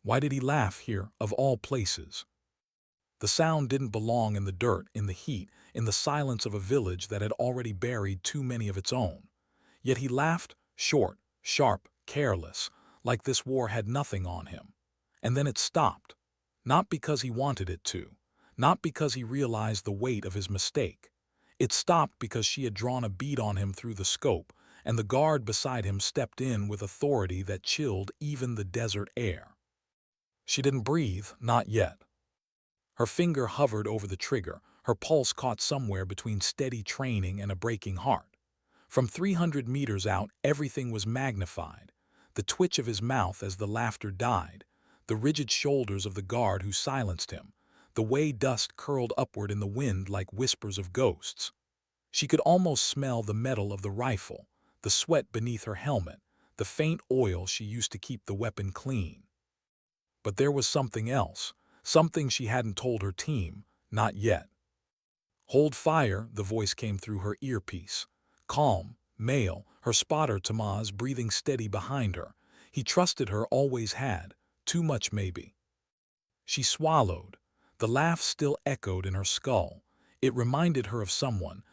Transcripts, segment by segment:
Why did he laugh here, of all places? The sound didn't belong in the dirt, in the heat, in the silence of a village that had already buried too many of its own. Yet he laughed, short, sharp, careless, like this war had nothing on him. And then it stopped. Not because he wanted it to. Not because he realized the weight of his mistake. It stopped because she had drawn a bead on him through the scope, and the guard beside him stepped in with authority that chilled even the desert air. She didn't breathe, not yet. Her finger hovered over the trigger, her pulse caught somewhere between steady training and a breaking heart. From 300 meters out, everything was magnified. The twitch of his mouth as the laughter died, the rigid shoulders of the guard who silenced him, the way dust curled upward in the wind like whispers of ghosts. She could almost smell the metal of the rifle, the sweat beneath her helmet, the faint oil she used to keep the weapon clean. But there was something else, something she hadn't told her team, not yet. "Hold fire," the voice came through her earpiece. Calm, male, her spotter Tomás breathing steady behind her. He trusted her, always had. Too much maybe. She swallowed. The laugh still echoed in her skull. It reminded her of someone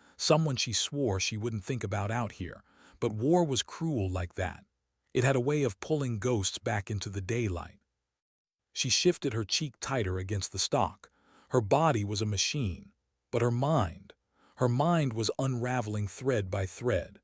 she swore she wouldn't think about out here. But war was cruel like that. It had a way of pulling ghosts back into the daylight. She shifted her cheek tighter against the stock. Her body was a machine, but her mind was unraveling thread by thread.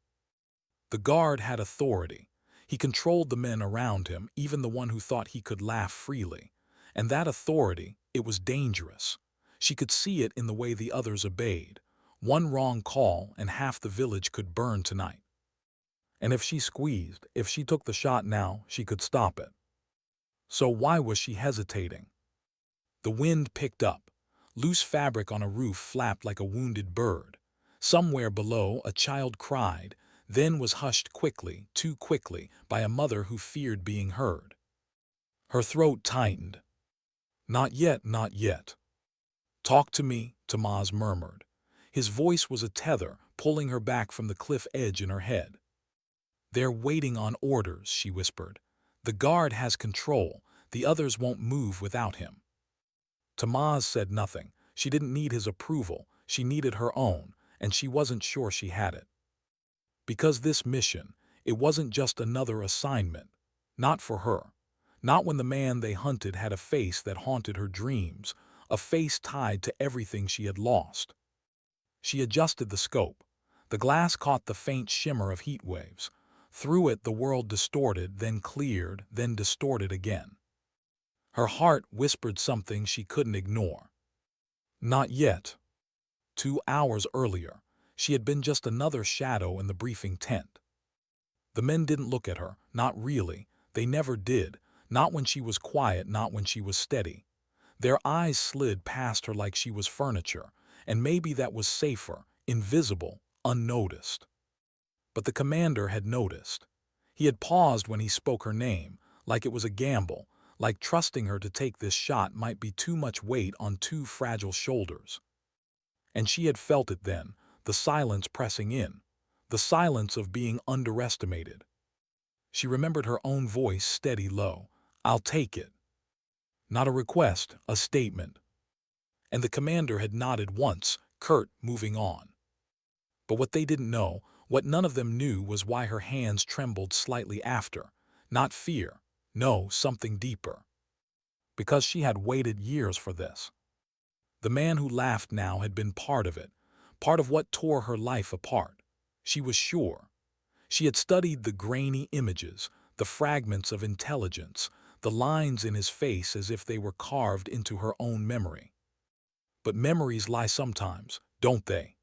The guard had authority. He controlled the men around him, even the one who thought he could laugh freely. And that authority, it was dangerous. She could see it in the way the others obeyed. One wrong call and half the village could burn tonight. And if she squeezed, if she took the shot now, she could stop it. So why was she hesitating? The wind picked up. Loose fabric on a roof flapped like a wounded bird. Somewhere below, a child cried, then was hushed quickly, too quickly, by a mother who feared being heard. Her throat tightened. "Not yet, not yet." "Talk to me," Tomás murmured. His voice was a tether, pulling her back from the cliff edge in her head. "They're waiting on orders," she whispered. "The guard has control. The others won't move without him." Tomás said nothing. She didn't need his approval. She needed her own, and she wasn't sure she had it. Because this mission, it wasn't just another assignment. Not for her. Not when the man they hunted had a face that haunted her dreams, a face tied to everything she had lost. She adjusted the scope. The glass caught the faint shimmer of heat waves. Through it the world distorted, then cleared, then distorted again. Her heart whispered something she couldn't ignore. Not yet. 2 hours earlier, she had been just another shadow in the briefing tent. The men didn't look at her, not really. They never did. Not when she was quiet, not when she was steady. Their eyes slid past her like she was furniture, and maybe that was safer, invisible, unnoticed. But the commander had noticed. He had paused when he spoke her name, like it was a gamble, like trusting her to take this shot might be too much weight on too fragile shoulders. And she had felt it then, the silence pressing in, the silence of being underestimated. She remembered her own voice, steady, low. "I'll take it." Not a request, a statement. And the commander had nodded once, curt, moving on. But what they didn't know, what none of them knew, was why her hands trembled slightly after. Not fear. No, something deeper. Because she had waited years for this. The man who laughed now had been part of it, part of what tore her life apart. She was sure. She had studied the grainy images, the fragments of intelligence, the lines in his face as if they were carved into her own memory. But memories lie sometimes, don't they?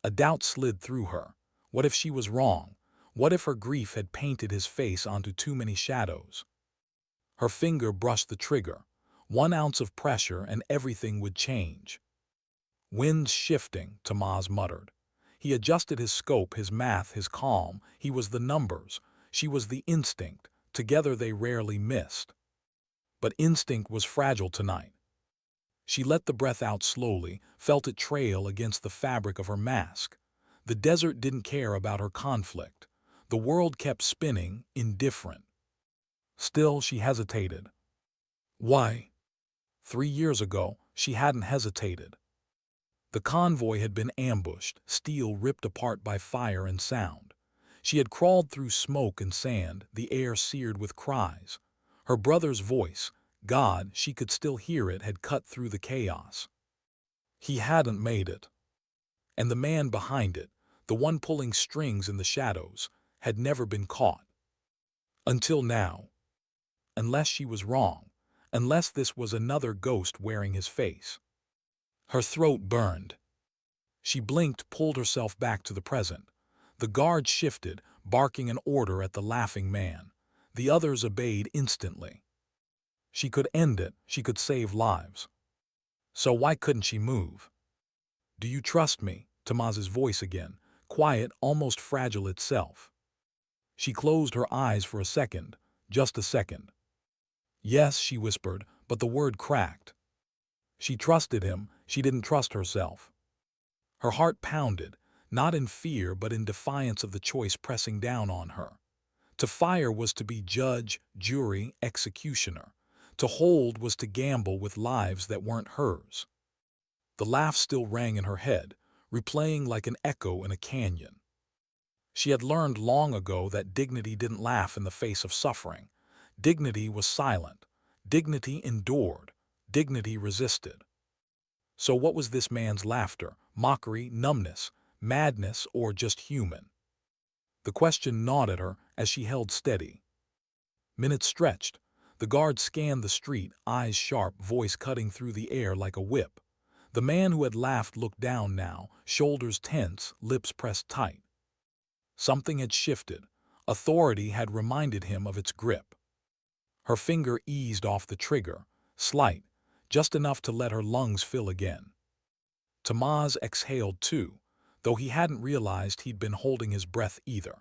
A doubt slid through her. What if she was wrong? What if her grief had painted his face onto too many shadows? Her finger brushed the trigger. 1 ounce of pressure and everything would change. "Wind's shifting," Tomás muttered. He adjusted his scope, his math, his calm. He was the numbers. She was the instinct. Together they rarely missed. But instinct was fragile tonight. She let the breath out slowly, felt it trail against the fabric of her mask. The desert didn't care about her conflict. The world kept spinning, indifferent. Still, she hesitated. Why? 3 years ago, she hadn't hesitated. The convoy had been ambushed, steel ripped apart by fire and sound. She had crawled through smoke and sand, the air seared with cries. Her brother's voice, God, she could still hear it, had cut through the chaos. He hadn't made it. And the man behind it, the one pulling strings in the shadows, had never been caught. Until now. Unless she was wrong. Unless this was another ghost wearing his face. Her throat burned. She blinked, pulled herself back to the present. The guard shifted, barking an order at the laughing man. The others obeyed instantly. She could end it, she could save lives. So why couldn't she move? Do you trust me? Tomás's voice again, quiet, almost fragile itself. She closed her eyes for a second, just a second. Yes, she whispered, but the word cracked. She trusted him, she didn't trust herself. Her heart pounded, not in fear but in defiance of the choice pressing down on her. To fire was to be judge, jury, executioner. To hold was to gamble with lives that weren't hers. The laugh still rang in her head, replaying like an echo in a canyon. She had learned long ago that dignity didn't laugh in the face of suffering. Dignity was silent. Dignity endured. Dignity resisted. So what was this man's laughter? Mockery, numbness, madness, or just human? The question gnawed at her as she held steady. Minutes stretched. The guard scanned the street, eyes sharp, voice cutting through the air like a whip. The man who had laughed looked down now, shoulders tense, lips pressed tight. Something had shifted. Authority had reminded him of its grip. Her finger eased off the trigger, slight, just enough to let her lungs fill again. Tomás exhaled too, though he hadn't realized he'd been holding his breath either.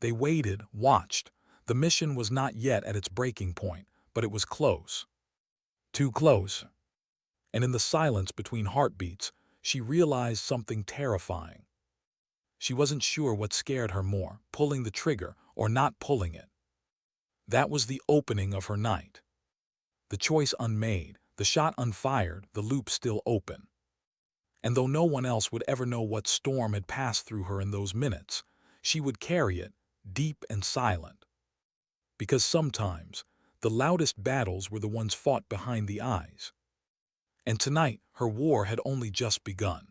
They waited, watched. The mission was not yet at its breaking point, but it was close. Too close. And in the silence between heartbeats, she realized something terrifying. She wasn't sure what scared her more, pulling the trigger or not pulling it. That was the opening of her night. The choice unmade, the shot unfired, the loop still open. And though no one else would ever know what storm had passed through her in those minutes, she would carry it, deep and silent. Because sometimes, the loudest battles were the ones fought behind the eyes. And tonight, her war had only just begun.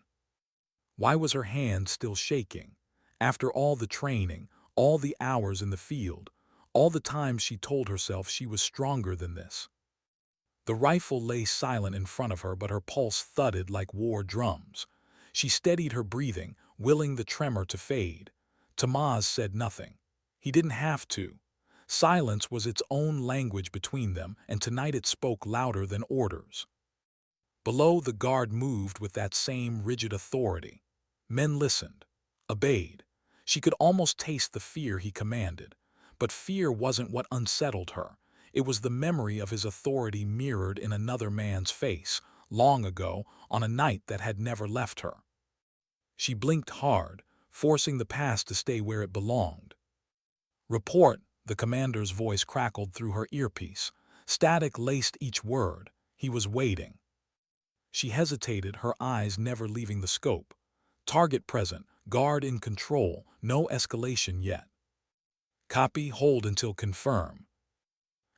Why was her hand still shaking? After all the training, all the hours in the field, all the times she told herself she was stronger than this. The rifle lay silent in front of her, but her pulse thudded like war drums. She steadied her breathing, willing the tremor to fade. Tomás said nothing. He didn't have to. Silence was its own language between them, and tonight it spoke louder than orders. Below, the guard moved with that same rigid authority. Men listened, obeyed. She could almost taste the fear he commanded. But fear wasn't what unsettled her. It was the memory of his authority mirrored in another man's face, long ago, on a night that had never left her. She blinked hard, forcing the past to stay where it belonged. Report, the commander's voice crackled through her earpiece. Static laced each word. He was waiting. She hesitated, her eyes never leaving the scope. Target present, guard in control, no escalation yet. Copy, hold until confirm.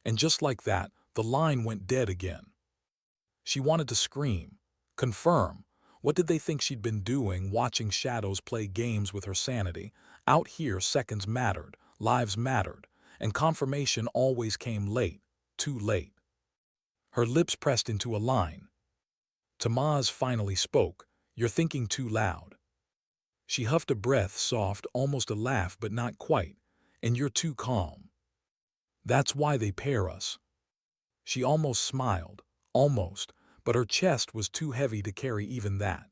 And just like that, the line went dead again. She wanted to scream. Confirm. What did they think she'd been doing, watching shadows play games with her sanity? Out here, seconds mattered, lives mattered, and confirmation always came late, too late. Her lips pressed into a line. Tomás finally spoke. You're thinking too loud. She huffed a breath, soft, almost a laugh, but not quite. And you're too calm. That's why they pair us. She almost smiled, almost, but her chest was too heavy to carry even that.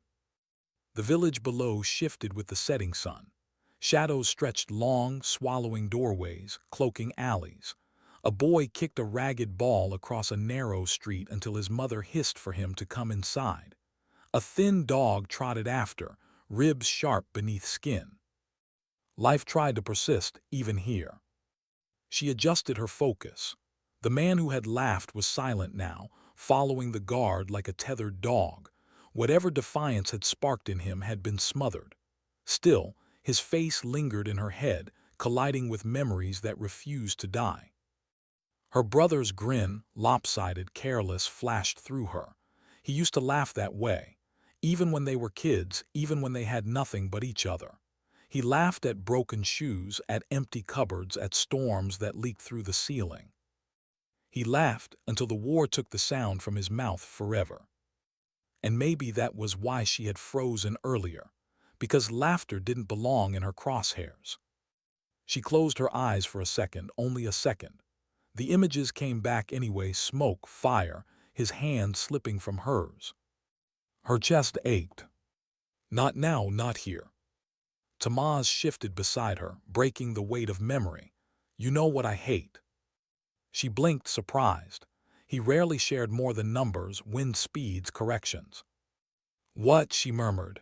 The village below shifted with the setting sun. Shadows stretched long, swallowing doorways, cloaking alleys. A boy kicked a ragged ball across a narrow street until his mother hissed for him to come inside. A thin dog trotted after, ribs sharp beneath skin. Life tried to persist, even here. She adjusted her focus. The man who had laughed was silent now, following the guard like a tethered dog. Whatever defiance had sparked in him had been smothered. Still, his face lingered in her head, colliding with memories that refused to die. Her brother's grin, lopsided, careless, flashed through her. He used to laugh that way, even when they were kids, even when they had nothing but each other. He laughed at broken shoes, at empty cupboards, at storms that leaked through the ceiling. He laughed until the war took the sound from his mouth forever. And maybe that was why she had frozen earlier, because laughter didn't belong in her crosshairs. She closed her eyes for a second, only a second. The images came back anyway, smoke, fire, his hand slipping from hers. Her chest ached. Not now, not here. Tomás shifted beside her, breaking the weight of memory. You know what I hate. She blinked, surprised. He rarely shared more than numbers, wind speeds, corrections. What? She murmured.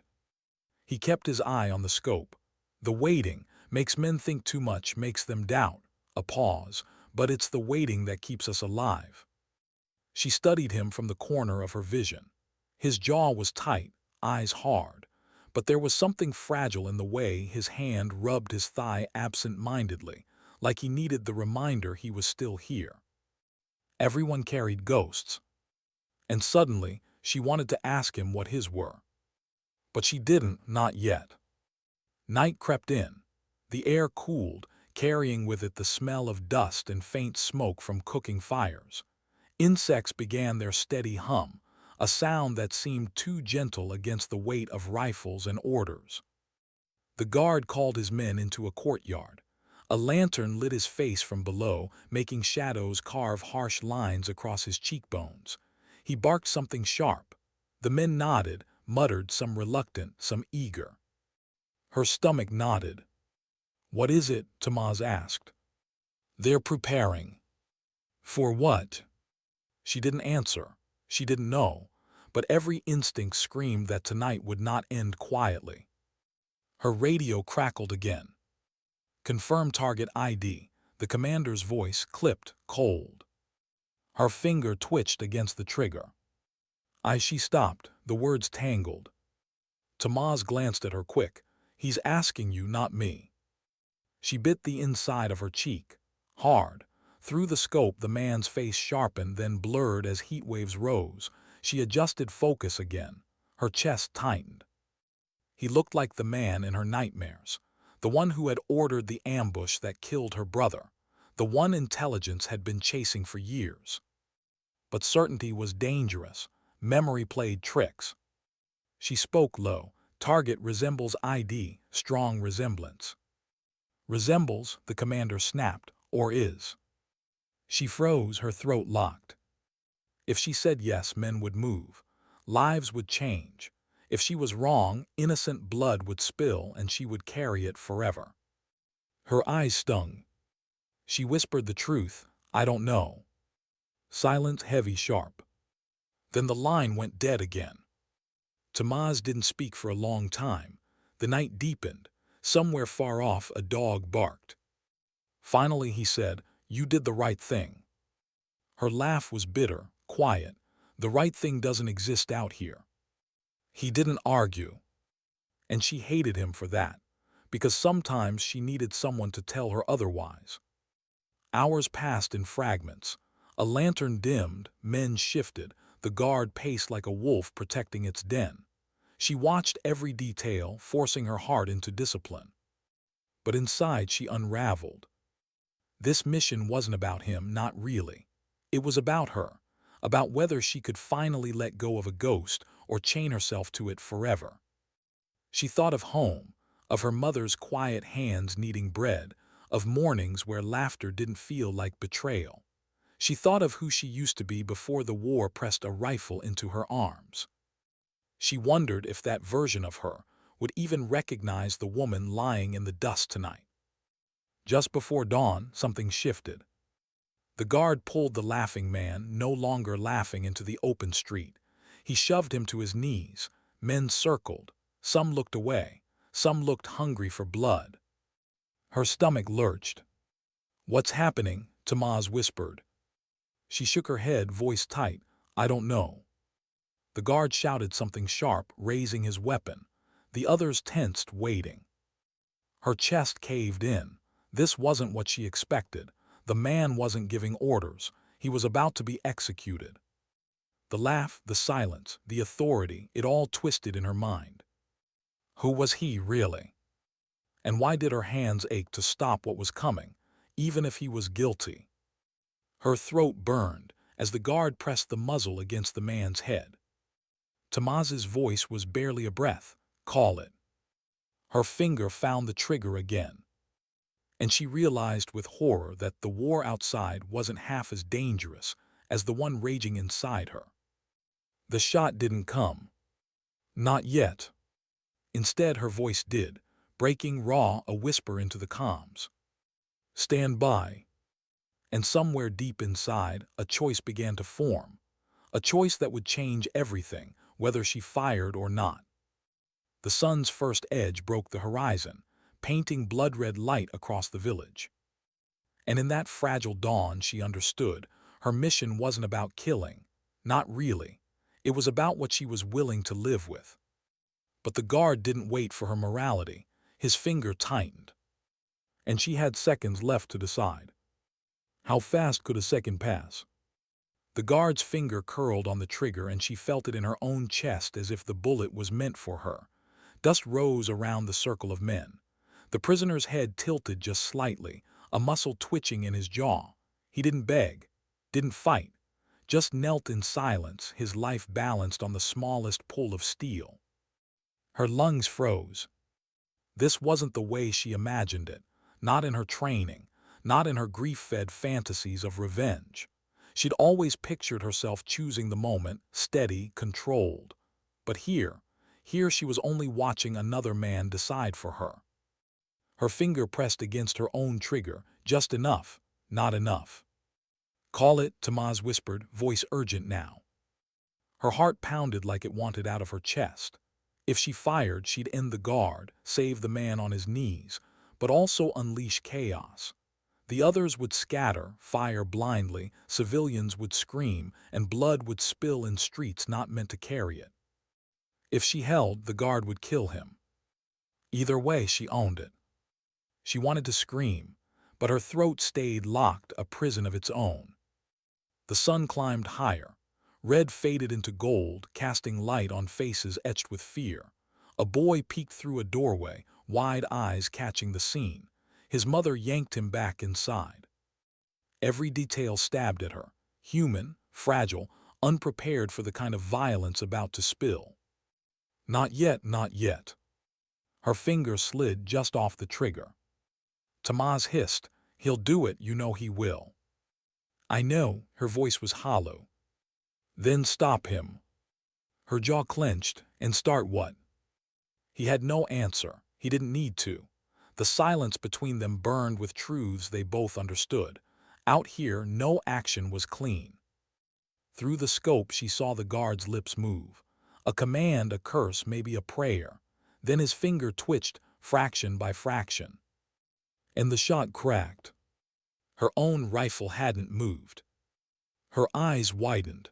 He kept his eye on the scope. The waiting makes men think too much, makes them doubt. A pause, but it's the waiting that keeps us alive. She studied him from the corner of her vision. His jaw was tight, eyes hard, but there was something fragile in the way his hand rubbed his thigh absent-mindedly, like he needed the reminder he was still here. Everyone carried ghosts. And suddenly, she wanted to ask him what his were. But she didn't, not yet. Night crept in. The air cooled, carrying with it the smell of dust and faint smoke from cooking fires. Insects began their steady hum, a sound that seemed too gentle against the weight of rifles and orders. The guard called his men into a courtyard. A lantern lit his face from below, making shadows carve harsh lines across his cheekbones. He barked something sharp. The men nodded, muttered, some reluctant, some eager. Her stomach knotted. What is it? Tomás asked. They're preparing. For what? She didn't answer. She didn't know. But every instinct screamed that tonight would not end quietly. Her radio crackled again. Confirm target ID. The commander's voice clipped, cold. Her finger twitched against the trigger. She stopped, the words tangled. Tomás glanced at her quick. He's asking you, not me. She bit the inside of her cheek. Hard. Through the scope, the man's face sharpened, then blurred as heat waves rose. She adjusted focus again. Her chest tightened. He looked like the man in her nightmares. The one who had ordered the ambush that killed her brother. The one intelligence had been chasing for years. But certainty was dangerous. Memory played tricks. She spoke low. Target resembles ID, strong resemblance. Resembles, the commander snapped, or is. She froze, her throat locked. If she said yes, men would move. Lives would change. If she was wrong, innocent blood would spill and she would carry it forever. Her eyes stung. She whispered the truth, I don't know. Silence heavy, sharp. Then the line went dead again. Tomás didn't speak for a long time. The night deepened. Somewhere far off, a dog barked. Finally he said, You did the right thing. Her laugh was bitter, quiet. The right thing doesn't exist out here. He didn't argue. And she hated him for that, because sometimes she needed someone to tell her otherwise. Hours passed in fragments. A lantern dimmed, men shifted, the guard paced like a wolf protecting its den. She watched every detail, forcing her heart into discipline. But inside she unraveled. This mission wasn't about him, not really. It was about her, about whether she could finally let go of a ghost or chain herself to it forever. She thought of home, of her mother's quiet hands kneading bread, of mornings where laughter didn't feel like betrayal. She thought of who she used to be before the war pressed a rifle into her arms. She wondered if that version of her would even recognize the woman lying in the dust tonight. Just before dawn, something shifted. The guard pulled the laughing man, no longer laughing, into the open street. He shoved him to his knees. Men circled. Some looked away. Some looked hungry for blood. Her stomach lurched. What's happening? Tomás whispered. She shook her head, voice tight. I don't know. The guard shouted something sharp, raising his weapon. The others tensed, waiting. Her chest caved in. This wasn't what she expected. The man wasn't giving orders. He was about to be executed. The laugh, the silence, the authority, it all twisted in her mind. Who was he, really? And why did her hands ache to stop what was coming, even if he was guilty? Her throat burned as the guard pressed the muzzle against the man's head. Tomás's voice was barely a breath. Call it. Her finger found the trigger again. And she realized with horror that the war outside wasn't half as dangerous as the one raging inside her. The shot didn't come. Not yet. Instead, her voice did, breaking raw, a whisper into the comms. Stand by. And somewhere deep inside, a choice began to form. A choice that would change everything, whether she fired or not. The sun's first edge broke the horizon, painting blood-red light across the village. And in that fragile dawn, she understood, her mission wasn't about killing. Not really. It was about what she was willing to live with. But the guard didn't wait for her morality. His finger tightened. And she had seconds left to decide. How fast could a second pass? The guard's finger curled on the trigger and she felt it in her own chest as if the bullet was meant for her. Dust rose around the circle of men. The prisoner's head tilted just slightly, a muscle twitching in his jaw. He didn't beg, didn't fight, just knelt in silence, his life balanced on the smallest pull of steel. Her lungs froze. This wasn't the way she imagined it, not in her training, not in her grief-fed fantasies of revenge. She'd always pictured herself choosing the moment, steady, controlled. But here she was only watching another man decide for her. Her finger pressed against her own trigger, just enough, not enough. Call it, Tomás whispered, voice urgent now. Her heart pounded like it wanted out of her chest. If she fired, she'd end the guard, save the man on his knees, but also unleash chaos. The others would scatter, fire blindly, civilians would scream, and blood would spill in streets not meant to carry it. If she held, the guard would kill him. Either way, she owned it. She wanted to scream, but her throat stayed locked, a prison of its own. The sun climbed higher. Red faded into gold, casting light on faces etched with fear. A boy peeked through a doorway, wide eyes catching the scene. His mother yanked him back inside. Every detail stabbed at her, human, fragile, unprepared for the kind of violence about to spill. Not yet, not yet. Her finger slid just off the trigger. Tomás hissed, he'll do it, you know he will. I know, her voice was hollow. Then stop him. Her jaw clenched, and start what? He had no answer, he didn't need to. The silence between them burned with truths they both understood. Out here, no action was clean. Through the scope, she saw the guard's lips move. A command, a curse, maybe a prayer. Then his finger twitched, fraction by fraction. And the shot cracked. Her own rifle hadn't moved. Her eyes widened.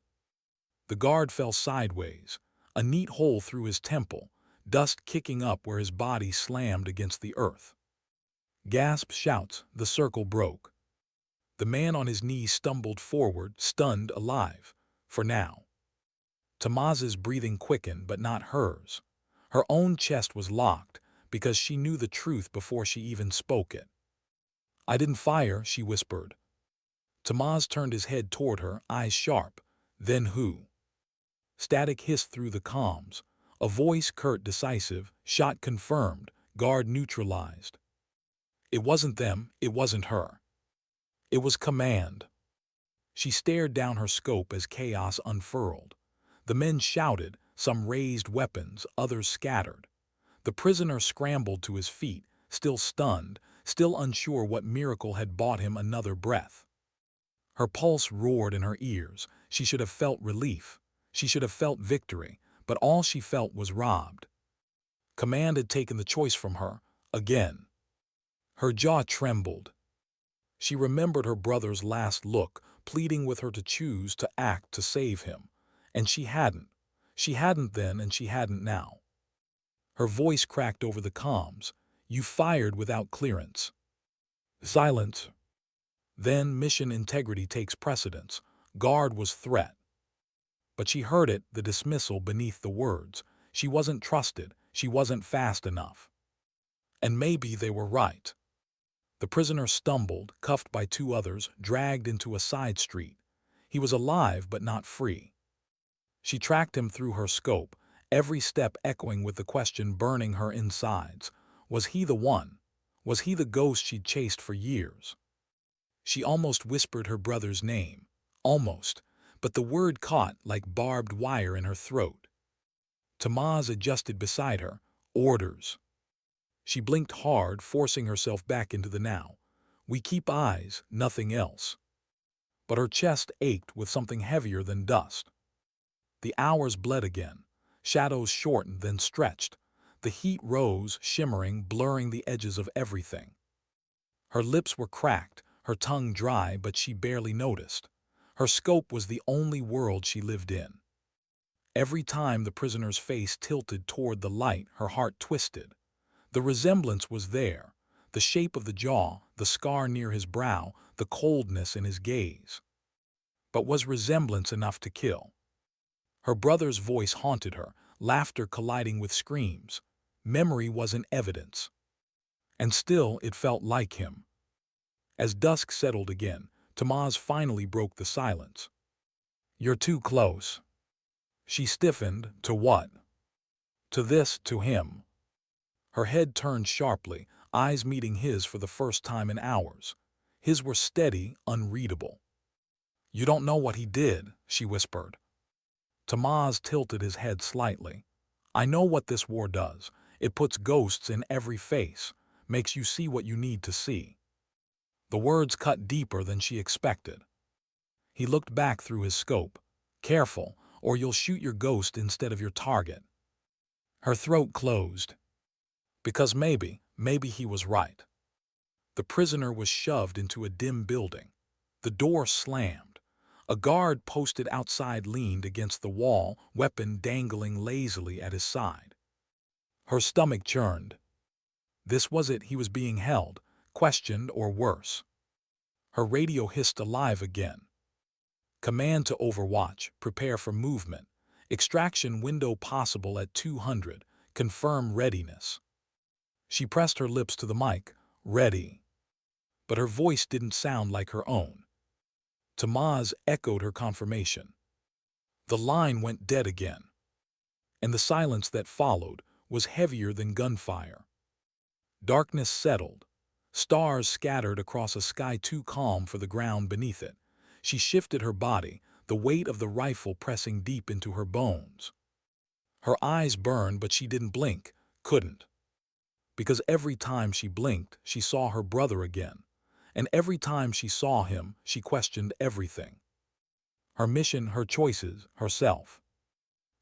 The guard fell sideways, a neat hole through his temple, dust kicking up where his body slammed against the earth. Gasps, shouts, the circle broke. The man on his knees stumbled forward, stunned, alive. For now. Tomás's breathing quickened, but not hers. Her own chest was locked, because she knew the truth before she even spoke it. I didn't fire, she whispered. Tomás turned his head toward her, eyes sharp. Then who? Static hissed through the comms. A voice curt, decisive, shot confirmed, guard neutralized. It wasn't them, it wasn't her. It was command. She stared down her scope as chaos unfurled. The men shouted, some raised weapons, others scattered. The prisoner scrambled to his feet, still stunned, still unsure what miracle had bought him another breath. Her pulse roared in her ears. She should have felt relief. She should have felt victory, but all she felt was robbed. Command had taken the choice from her, again. Her jaw trembled. She remembered her brother's last look, pleading with her to choose to act to save him. And she hadn't. She hadn't then, and she hadn't now. Her voice cracked over the comms. You fired without clearance. Silence. Then mission integrity takes precedence. Guard was threat. But she heard it, the dismissal beneath the words. She wasn't trusted. She wasn't fast enough. And maybe they were right. The prisoner stumbled, cuffed by two others, dragged into a side street. He was alive but not free. She tracked him through her scope, every step echoing with the question burning her insides. Was he the one? Was he the ghost she'd chased for years? She almost whispered her brother's name. Almost. But the word caught like barbed wire in her throat. Tomás adjusted beside her. Orders. She blinked hard, forcing herself back into the now. We keep eyes, nothing else. But her chest ached with something heavier than dust. The hours bled again. Shadows shortened, then stretched. The heat rose, shimmering, blurring the edges of everything. Her lips were cracked, her tongue dry, but she barely noticed. Her scope was the only world she lived in. Every time the prisoner's face tilted toward the light, her heart twisted. The resemblance was there, the shape of the jaw, the scar near his brow, the coldness in his gaze. But was resemblance enough to kill? Her brother's voice haunted her, laughter colliding with screams. Memory wasn't evidence. And still it felt like him. As dusk settled again, Tomás finally broke the silence. You're too close. She stiffened. To what? To this, to him. Her head turned sharply, eyes meeting his for the first time in hours. His were steady, unreadable. You don't know what he did, she whispered. Tomás tilted his head slightly. I know what this war does. It puts ghosts in every face, makes you see what you need to see. The words cut deeper than she expected. He looked back through his scope. Careful, or you'll shoot your ghost instead of your target. Her throat closed. Because maybe he was right. The prisoner was shoved into a dim building. The door slammed. A guard posted outside leaned against the wall, weapon dangling lazily at his side. Her stomach churned. This was it, he was being held, questioned, or worse. Her radio hissed alive again. Command to Overwatch, prepare for movement. Extraction window possible at 200, confirm readiness. She pressed her lips to the mic, ready. But her voice didn't sound like her own. Tomás echoed her confirmation. The line went dead again. And the silence that followed was heavier than gunfire. Darkness settled. Stars scattered across a sky too calm for the ground beneath it. She shifted her body, the weight of the rifle pressing deep into her bones. Her eyes burned, but she didn't blink, couldn't. Because every time she blinked, she saw her brother again. And every time she saw him, she questioned everything. Her mission, her choices, herself.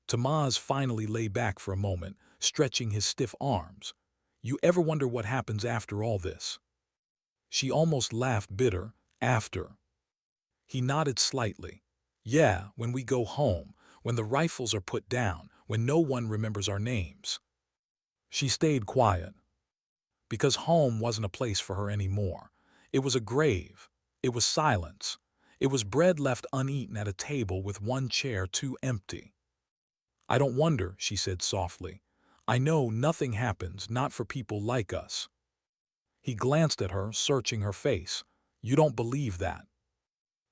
Tomás finally lay back for a moment, stretching his stiff arms. You ever wonder what happens after all this? She almost laughed bitter. After. He nodded slightly. Yeah, when we go home, when the rifles are put down, when no one remembers our names. She stayed quiet. Because home wasn't a place for her anymore. It was a grave. It was silence. It was bread left uneaten at a table with one chair too empty. I don't wonder, she said softly. I know nothing happens, not for people like us. He glanced at her, searching her face. You don't believe that.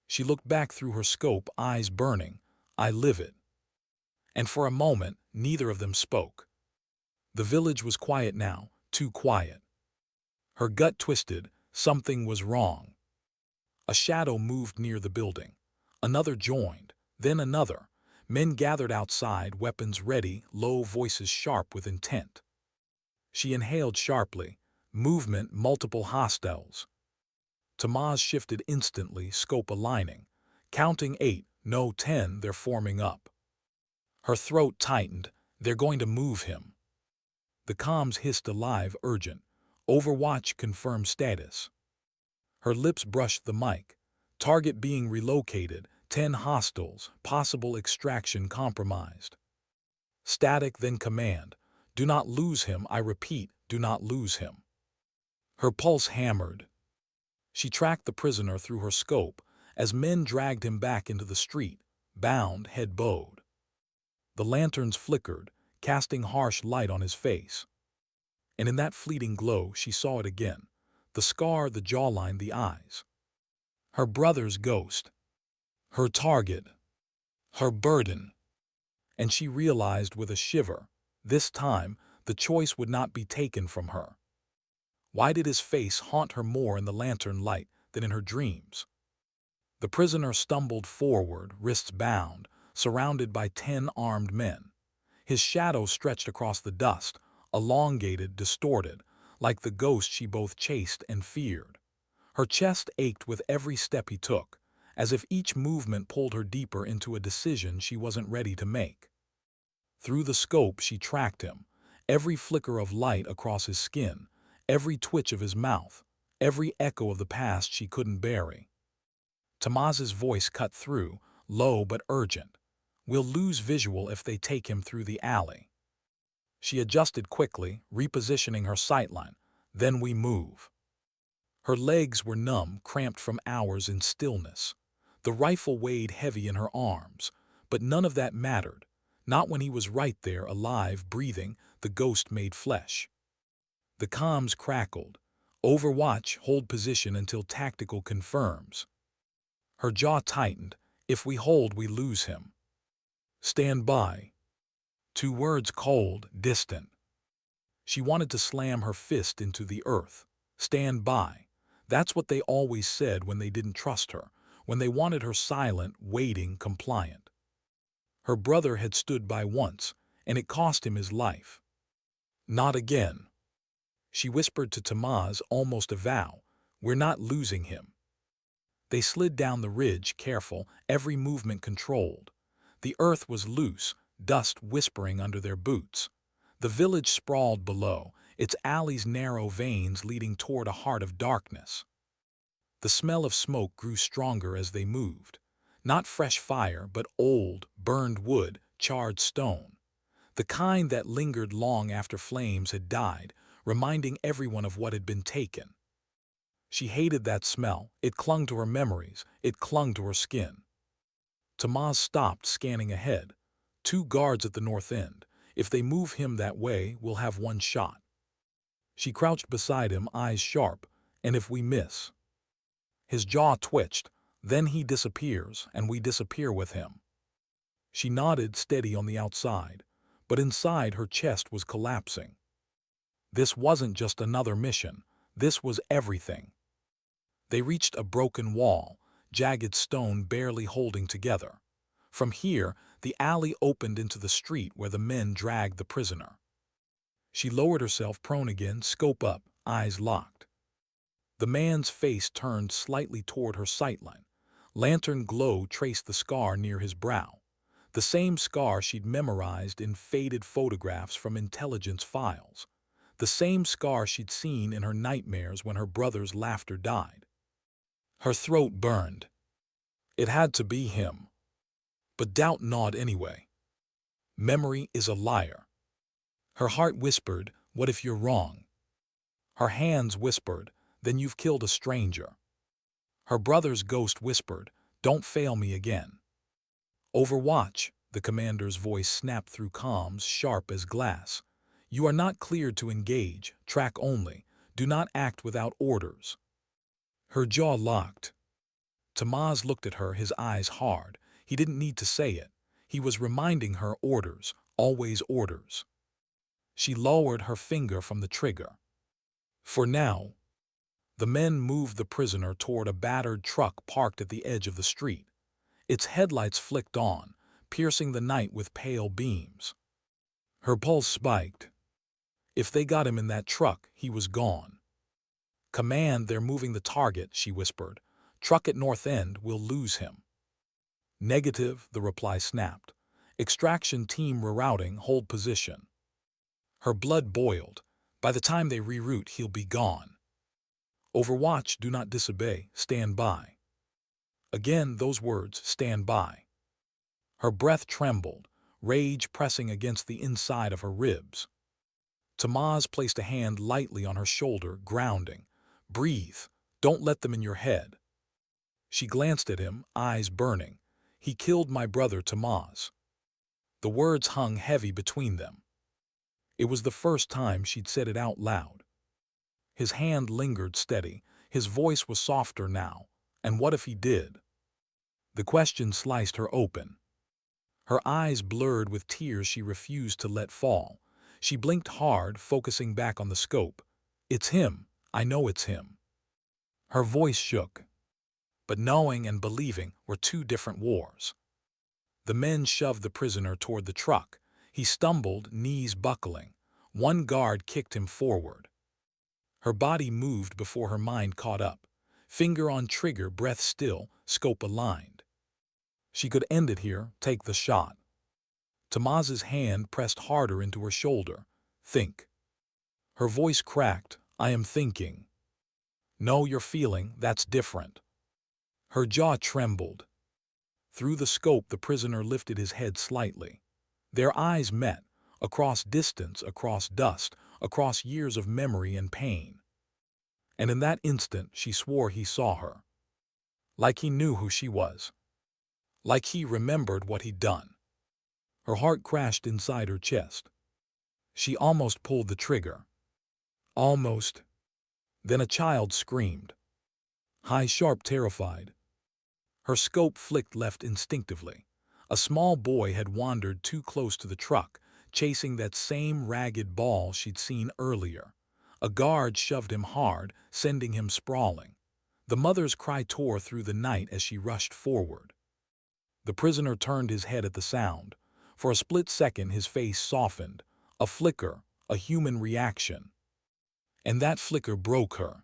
She looked back through her scope, eyes burning. I live it. And for a moment, neither of them spoke. The village was quiet now, too quiet. Her gut twisted. Something was wrong. A shadow moved near the building. Another joined, then another. Men gathered outside, weapons ready, low voices sharp with intent. She inhaled sharply. Movement, multiple hostiles. Tomás shifted instantly, scope aligning. Counting 8, no 10, they're forming up. Her throat tightened. They're going to move him. The comms hissed alive, urgent. Overwatch confirmed status. Her lips brushed the mic. Target being relocated, 10 hostiles, possible extraction compromised. Static, then command. Do not lose him, I repeat, do not lose him. Her pulse hammered. She tracked the prisoner through her scope as men dragged him back into the street, bound, head bowed. The lanterns flickered, casting harsh light on his face. And in that fleeting glow she saw it again, the scar, the jawline, the eyes. Her brother's ghost. Her target. Her burden. And she realized with a shiver, this time the choice would not be taken from her. Why did his face haunt her more in the lantern light than in her dreams? The prisoner stumbled forward, wrists bound, surrounded by 10 armed men. His shadow stretched across the dust, elongated, distorted, like the ghost she both chased and feared. Her chest ached with every step he took, as if each movement pulled her deeper into a decision she wasn't ready to make. Through the scope she tracked him, every flicker of light across his skin, every twitch of his mouth, every echo of the past she couldn't bury. Tomás's voice cut through, low but urgent. We'll lose visual if they take him through the alley. She adjusted quickly, repositioning her sightline. Then we move. Her legs were numb, cramped from hours in stillness. The rifle weighed heavy in her arms, but none of that mattered. Not when he was right there, alive, breathing, the ghost made flesh. The comms crackled. Overwatch, hold position until tactical confirms. Her jaw tightened. If we hold, we lose him. Stand by. 2 words cold, distant. She wanted to slam her fist into the earth. Stand by. That's what they always said when they didn't trust her, when they wanted her silent, waiting, compliant. Her brother had stood by once, and it cost him his life. Not again. She whispered to Tomás, almost a vow, we're not losing him. They slid down the ridge, careful, every movement controlled. The earth was loose, dust whispering under their boots. The village sprawled below, its alleys narrow veins leading toward a heart of darkness. The smell of smoke grew stronger as they moved. Not fresh fire, but old, burned wood, charred stone. The kind that lingered long after flames had died, reminding everyone of what had been taken. She hated that smell. It clung to her memories. It clung to her skin. Tomás stopped, scanning ahead. 2 guards at the north end. If they move him that way, we'll have 1 shot. She crouched beside him, eyes sharp. And if we miss? His jaw twitched. Then he disappears, and we disappear with him. She nodded, steady on the outside, but inside her chest was collapsing. This wasn't just another mission. This was everything. They reached a broken wall, jagged stone barely holding together. From here, the alley opened into the street where the men dragged the prisoner. She lowered herself prone again, scope up, eyes locked. The man's face turned slightly toward her sightline. Lantern glow traced the scar near his brow. The same scar she'd memorized in faded photographs from intelligence files. The same scar she'd seen in her nightmares when her brother's laughter died. Her throat burned. It had to be him. But doubt gnawed anyway. Memory is a liar. Her heart whispered, what if you're wrong? Her hands whispered, then you've killed a stranger. Her brother's ghost whispered, don't fail me again. Overwatch, the commander's voice snapped through comms, sharp as glass. You are not cleared to engage, track only. Do not act without orders. Her jaw locked. Tomás looked at her, his eyes hard. He didn't need to say it. He was reminding her orders, always orders. She lowered her finger from the trigger. For now. The men moved the prisoner toward a battered truck parked at the edge of the street. Its headlights flicked on, piercing the night with pale beams. Her pulse spiked. If they got him in that truck, he was gone. Command, they're moving the target, she whispered. Truck at north end, we'll lose him. Negative, the reply snapped. Extraction team rerouting, hold position. Her blood boiled. By the time they reroute, he'll be gone. Overwatch, do not disobey, stand by. Again those words, "stand by." Her breath trembled, rage pressing against the inside of her ribs. Tomás placed a hand lightly on her shoulder, grounding. "Breathe. Don't let them in your head." She glanced at him, eyes burning. "He killed my brother, Tomás." The words hung heavy between them. It was the first time she'd said it out loud. His hand lingered steady. His voice was softer now. And what if he did? The question sliced her open. Her eyes blurred with tears she refused to let fall. She blinked hard, focusing back on the scope. "It's him. I know it's him." Her voice shook. But knowing and believing were two different wars. The men shoved the prisoner toward the truck. He stumbled, knees buckling. One guard kicked him forward. Her body moved before her mind caught up. Finger on trigger, breath still, scope aligned. She could end it here, take the shot. Tomás's hand pressed harder into her shoulder. "Think." Her voice cracked. "I am thinking." "No, you're feeling, that's different." Her jaw trembled. Through the scope the prisoner lifted his head slightly. Their eyes met, across distance, across dust, across years of memory and pain. And in that instant she swore he saw her. Like he knew who she was. Like he remembered what he'd done. Her heart crashed inside her chest. She almost pulled the trigger. Almost. Then a child screamed. High, sharp, terrified. Her scope flicked left instinctively. A small boy had wandered too close to the truck, chasing that same ragged ball she'd seen earlier. A guard shoved him hard, sending him sprawling. The mother's cry tore through the night as she rushed forward. The prisoner turned his head at the sound. For a split second his face softened. A flicker, a human reaction. And that flicker broke her.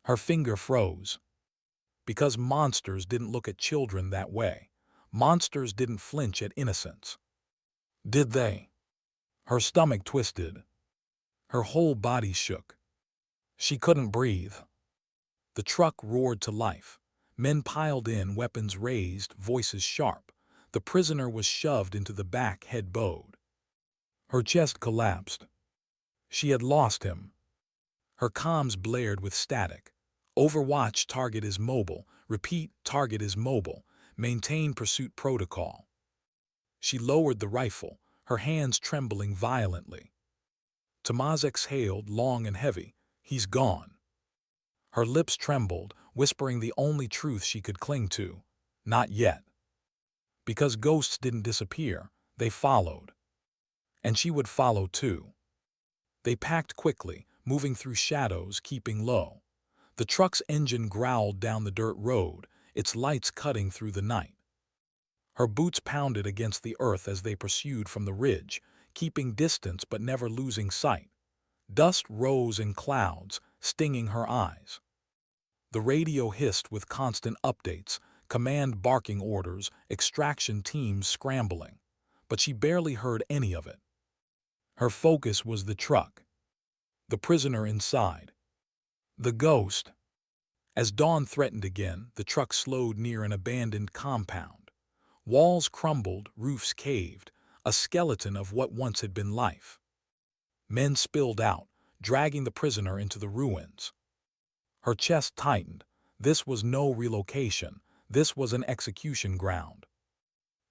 Her finger froze. Because monsters didn't look at children that way. Monsters didn't flinch at innocence. Did they? Her stomach twisted. Her whole body shook. She couldn't breathe. The truck roared to life. Men piled in, weapons raised, voices sharp. The prisoner was shoved into the back, head bowed. Her chest collapsed. She had lost him. Her comms blared with static. Overwatch, target is mobile. Repeat, target is mobile. Maintain pursuit protocol. She lowered the rifle, her hands trembling violently. Tomás exhaled, long and heavy. He's gone. Her lips trembled, whispering the only truth she could cling to. Not yet. Because ghosts didn't disappear, they followed. And she would follow too. They packed quickly, moving through shadows, keeping low. The truck's engine growled down the dirt road, its lights cutting through the night. Her boots pounded against the earth as they pursued from the ridge, keeping distance but never losing sight. Dust rose in clouds, stinging her eyes. The radio hissed with constant updates, command barking orders, extraction teams scrambling. But she barely heard any of it. Her focus was the truck. The prisoner inside. The ghost. As dawn threatened again, the truck slowed near an abandoned compound. Walls crumbled, roofs caved, a skeleton of what once had been life. Men spilled out, dragging the prisoner into the ruins. Her chest tightened. This was no relocation. This was an execution ground.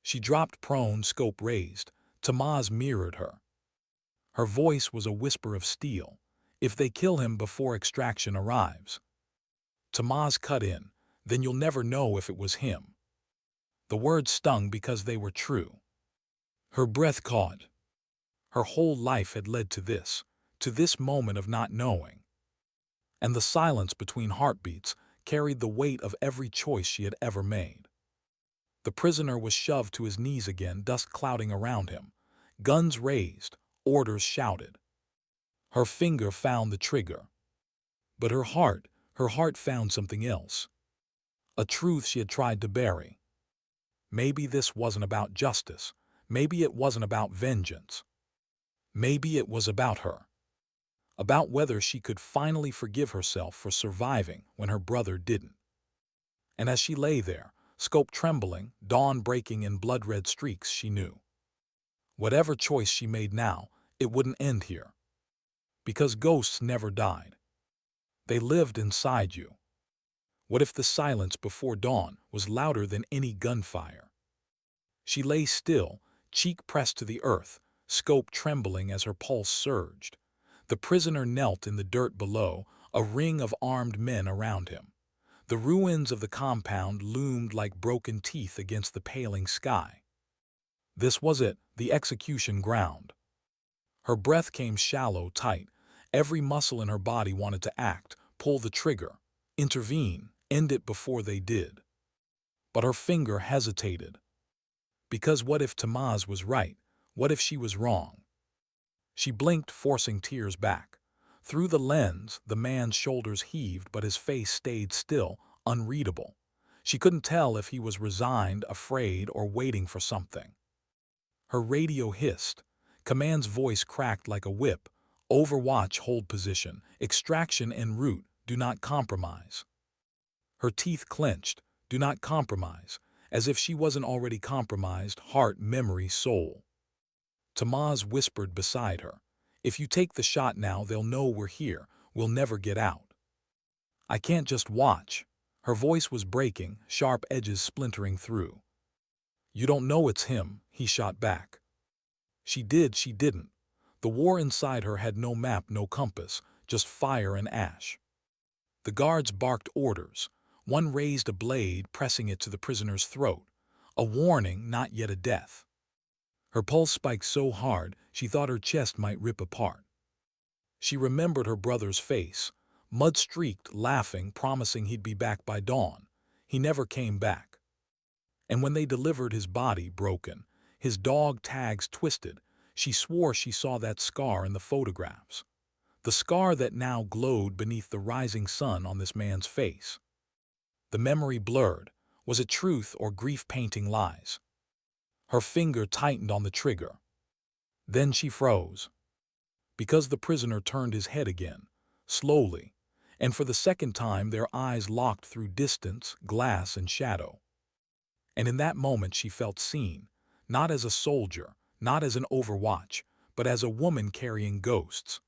She dropped prone, scope raised. Tomás mirrored her. Her voice was a whisper of steel. If they kill him before extraction arrives. Tomás cut in. Then you'll never know if it was him. The words stung because they were true. Her breath caught. Her whole life had led to this moment of not knowing. And the silence between heartbeats carried the weight of every choice she had ever made. The prisoner was shoved to his knees again, dust clouding around him. Guns raised, orders shouted. Her finger found the trigger. But her heart found something else. A truth she had tried to bury. Maybe this wasn't about justice. Maybe it wasn't about vengeance. Maybe it was about her. About whether she could finally forgive herself for surviving when her brother didn't. And as she lay there, scope trembling, dawn breaking in blood-red streaks, she knew. Whatever choice she made now, it wouldn't end here. Because ghosts never died. They lived inside you. What if the silence before dawn was louder than any gunfire? She lay still, cheek pressed to the earth, scope trembling as her pulse surged. The prisoner knelt in the dirt below, a ring of armed men around him. The ruins of the compound loomed like broken teeth against the paling sky. This was it, the execution ground. Her breath came shallow, tight. Every muscle in her body wanted to act, pull the trigger, intervene, end it before they did. But her finger hesitated. Because what if Tomás was right? What if she was wrong? She blinked, forcing tears back. Through the lens, the man's shoulders heaved, but his face stayed still, unreadable. She couldn't tell if he was resigned, afraid, or waiting for something. Her radio hissed. Command's voice cracked like a whip. Overwatch, hold position. Extraction en route. Do not compromise. Her teeth clenched. Do not compromise. As if she wasn't already compromised, heart, memory, soul. Tomás whispered beside her. If you take the shot now, they'll know we're here. We'll never get out. I can't just watch. Her voice was breaking, sharp edges splintering through. You don't know it's him, he shot back. She didn't. The war inside her had no map, no compass, just fire and ash. The guards barked orders. One raised a blade, pressing it to the prisoner's throat. A warning, not yet a death. Her pulse spiked so hard, she thought her chest might rip apart. She remembered her brother's face, mud-streaked, laughing, promising he'd be back by dawn. He never came back. And when they delivered his body, broken, his dog tags twisted, she swore she saw that scar in the photographs. The scar that now glowed beneath the rising sun on this man's face. The memory blurred. Was it truth or grief painting lies? Her finger tightened on the trigger. Then she froze. Because the prisoner turned his head again, slowly, and for the second time their eyes locked through distance, glass, and shadow. And in that moment she felt seen, not as a soldier, not as an overwatch, but as a woman carrying ghosts.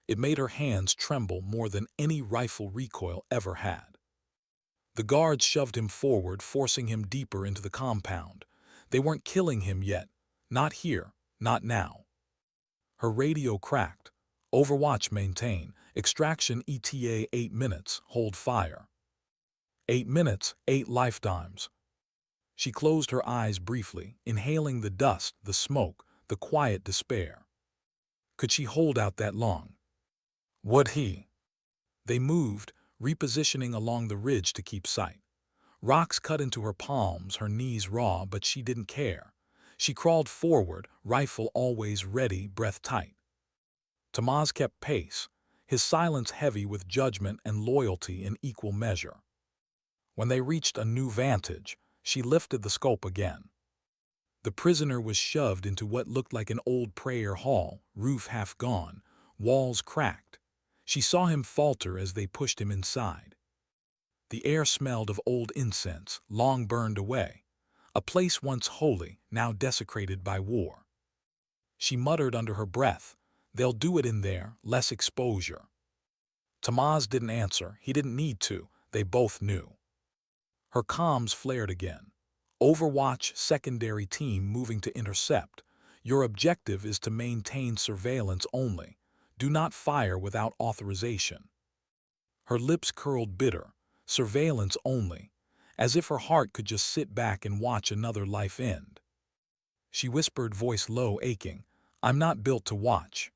It made her hands tremble more than any rifle recoil ever had. The guards shoved him forward, forcing him deeper into the compound. They weren't killing him yet. Not here, not now. Her radio cracked. Overwatch maintain. Extraction ETA 8 minutes. Hold fire. 8 minutes, 8 lifetimes. She closed her eyes briefly, inhaling the dust, the smoke, the quiet despair. Could she hold out that long? Would he? They moved, repositioning along the ridge to keep sight. Rocks cut into her palms, her knees raw, but she didn't care. She crawled forward, rifle always ready, breath tight. Tomás kept pace, his silence heavy with judgment and loyalty in equal measure. When they reached a new vantage, she lifted the scope again. The prisoner was shoved into what looked like an old prayer hall, roof half gone, walls cracked. She saw him falter as they pushed him inside. The air smelled of old incense, long burned away. A place once holy, now desecrated by war. She muttered under her breath, "They'll do it in there, less exposure." Tomás didn't answer. He didn't need to. They both knew. Her comms flared again. Overwatch secondary team moving to intercept. Your objective is to maintain surveillance only. Do not fire without authorization. Her lips curled bitter. Surveillance only. As if her heart could just sit back and watch another life end. She whispered, voice low, aching, "I'm not built to watch."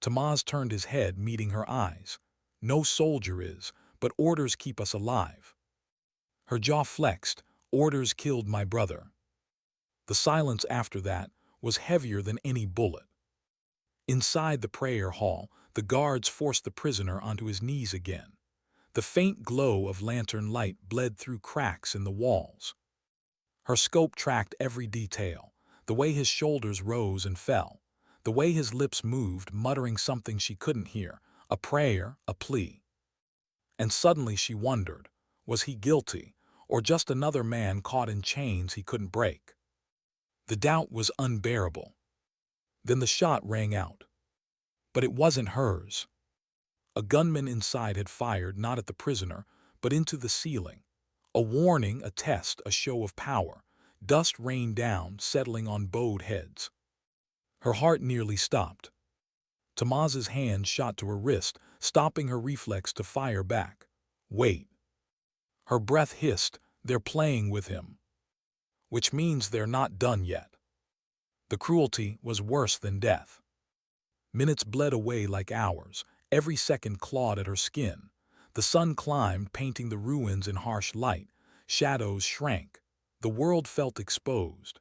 Tomás turned his head, meeting her eyes. "No soldier is, but orders keep us alive." Her jaw flexed. "Orders killed my brother." The silence after that was heavier than any bullet. Inside the prayer hall, the guards forced the prisoner onto his knees again. The faint glow of lantern light bled through cracks in the walls. Her scope tracked every detail, the way his shoulders rose and fell, the way his lips moved, muttering something she couldn't hear, a prayer, a plea. And suddenly she wondered, Was he guilty, or just another man caught in chains he couldn't break? The doubt was unbearable. Then the shot rang out. But it wasn't hers. A gunman inside had fired not at the prisoner, but into the ceiling. A warning, a test, a show of power. Dust rained down, settling on bowed heads. Her heart nearly stopped. Tomás's hand shot to her wrist, stopping her reflex to fire back. Wait. Her breath hissed, they're playing with him. Which means they're not done yet. The cruelty was worse than death. Minutes bled away like hours, every second clawed at her skin. The sun climbed, painting the ruins in harsh light. Shadows shrank. The world felt exposed.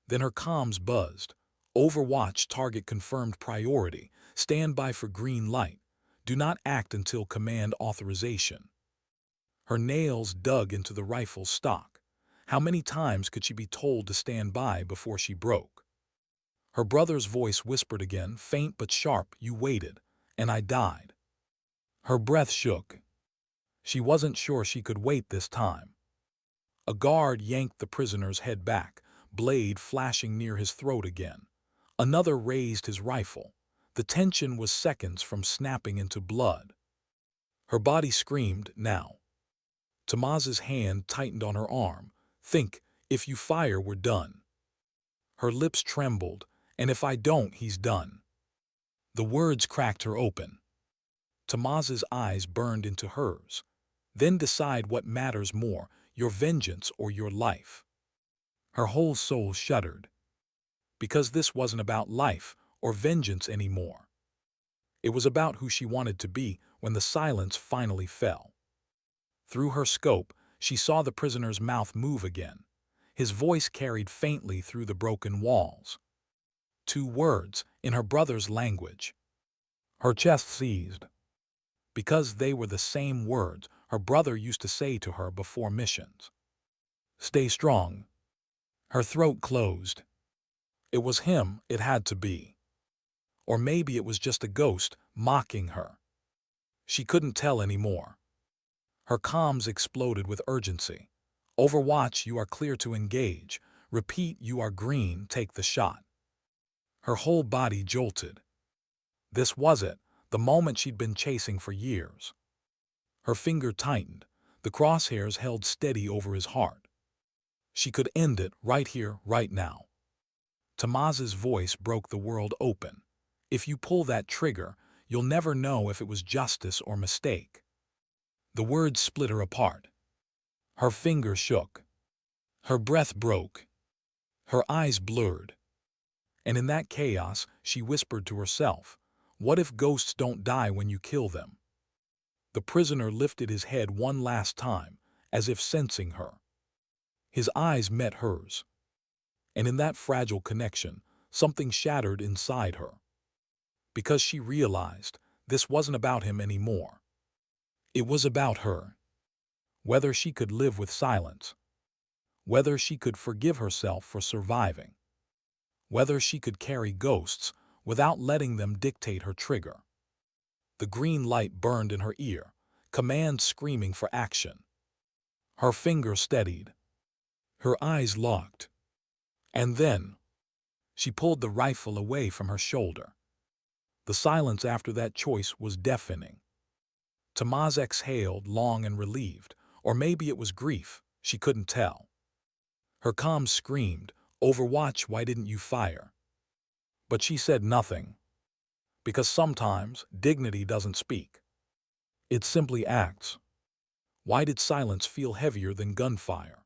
Then her comms buzzed. Overwatch target confirmed priority. Stand by for green light. Do not act until command authorization. Her nails dug into the rifle's stock. How many times could she be told to stand by before she broke? Her brother's voice whispered again, faint but sharp, "You waited, and I died." Her breath shook. She wasn't sure she could wait this time. A guard yanked the prisoner's head back, blade flashing near his throat again. Another raised his rifle. The tension was seconds from snapping into blood. Her body screamed, now. Tomás's hand tightened on her arm. Think, if you fire, we're done. Her lips trembled, and if I don't, he's done. The words cracked her open. Tomás's eyes burned into hers. Then decide what matters more, your vengeance or your life. Her whole soul shuddered. Because this wasn't about life or vengeance anymore. It was about who she wanted to be when the silence finally fell. Through her scope, she saw the prisoner's mouth move again. His voice carried faintly through the broken walls. 2 words, in her brother's language. Her chest seized. Because they were the same words her brother used to say to her before missions. Stay strong. Her throat closed. It was him, it had to be. Or maybe it was just a ghost mocking her. She couldn't tell anymore. Her comms exploded with urgency. Overwatch, you are clear to engage. Repeat, you are green, take the shot. Her whole body jolted. This was it, the moment she'd been chasing for years. Her finger tightened, the crosshairs held steady over his heart. She could end it right here, right now. Tomás's voice broke the world open. If you pull that trigger, you'll never know if it was justice or mistake. The words split her apart. Her finger shook. Her breath broke. Her eyes blurred. And in that chaos, she whispered to herself, what if ghosts don't die when you kill them? The prisoner lifted his head one last time, as if sensing her. His eyes met hers. And in that fragile connection, something shattered inside her. Because she realized this wasn't about him anymore. It was about her. Whether she could live with silence. Whether she could forgive herself for surviving. Whether she could carry ghosts without letting them dictate her trigger. The green light burned in her ear, command screaming for action. Her finger steadied. Her eyes locked. And then, she pulled the rifle away from her shoulder. The silence after that choice was deafening. Tomás exhaled, long and relieved, or maybe it was grief, she couldn't tell. Her comms screamed, Overwatch, why didn't you fire? But she said nothing. Because sometimes dignity doesn't speak. It simply acts. Why did silence feel heavier than gunfire?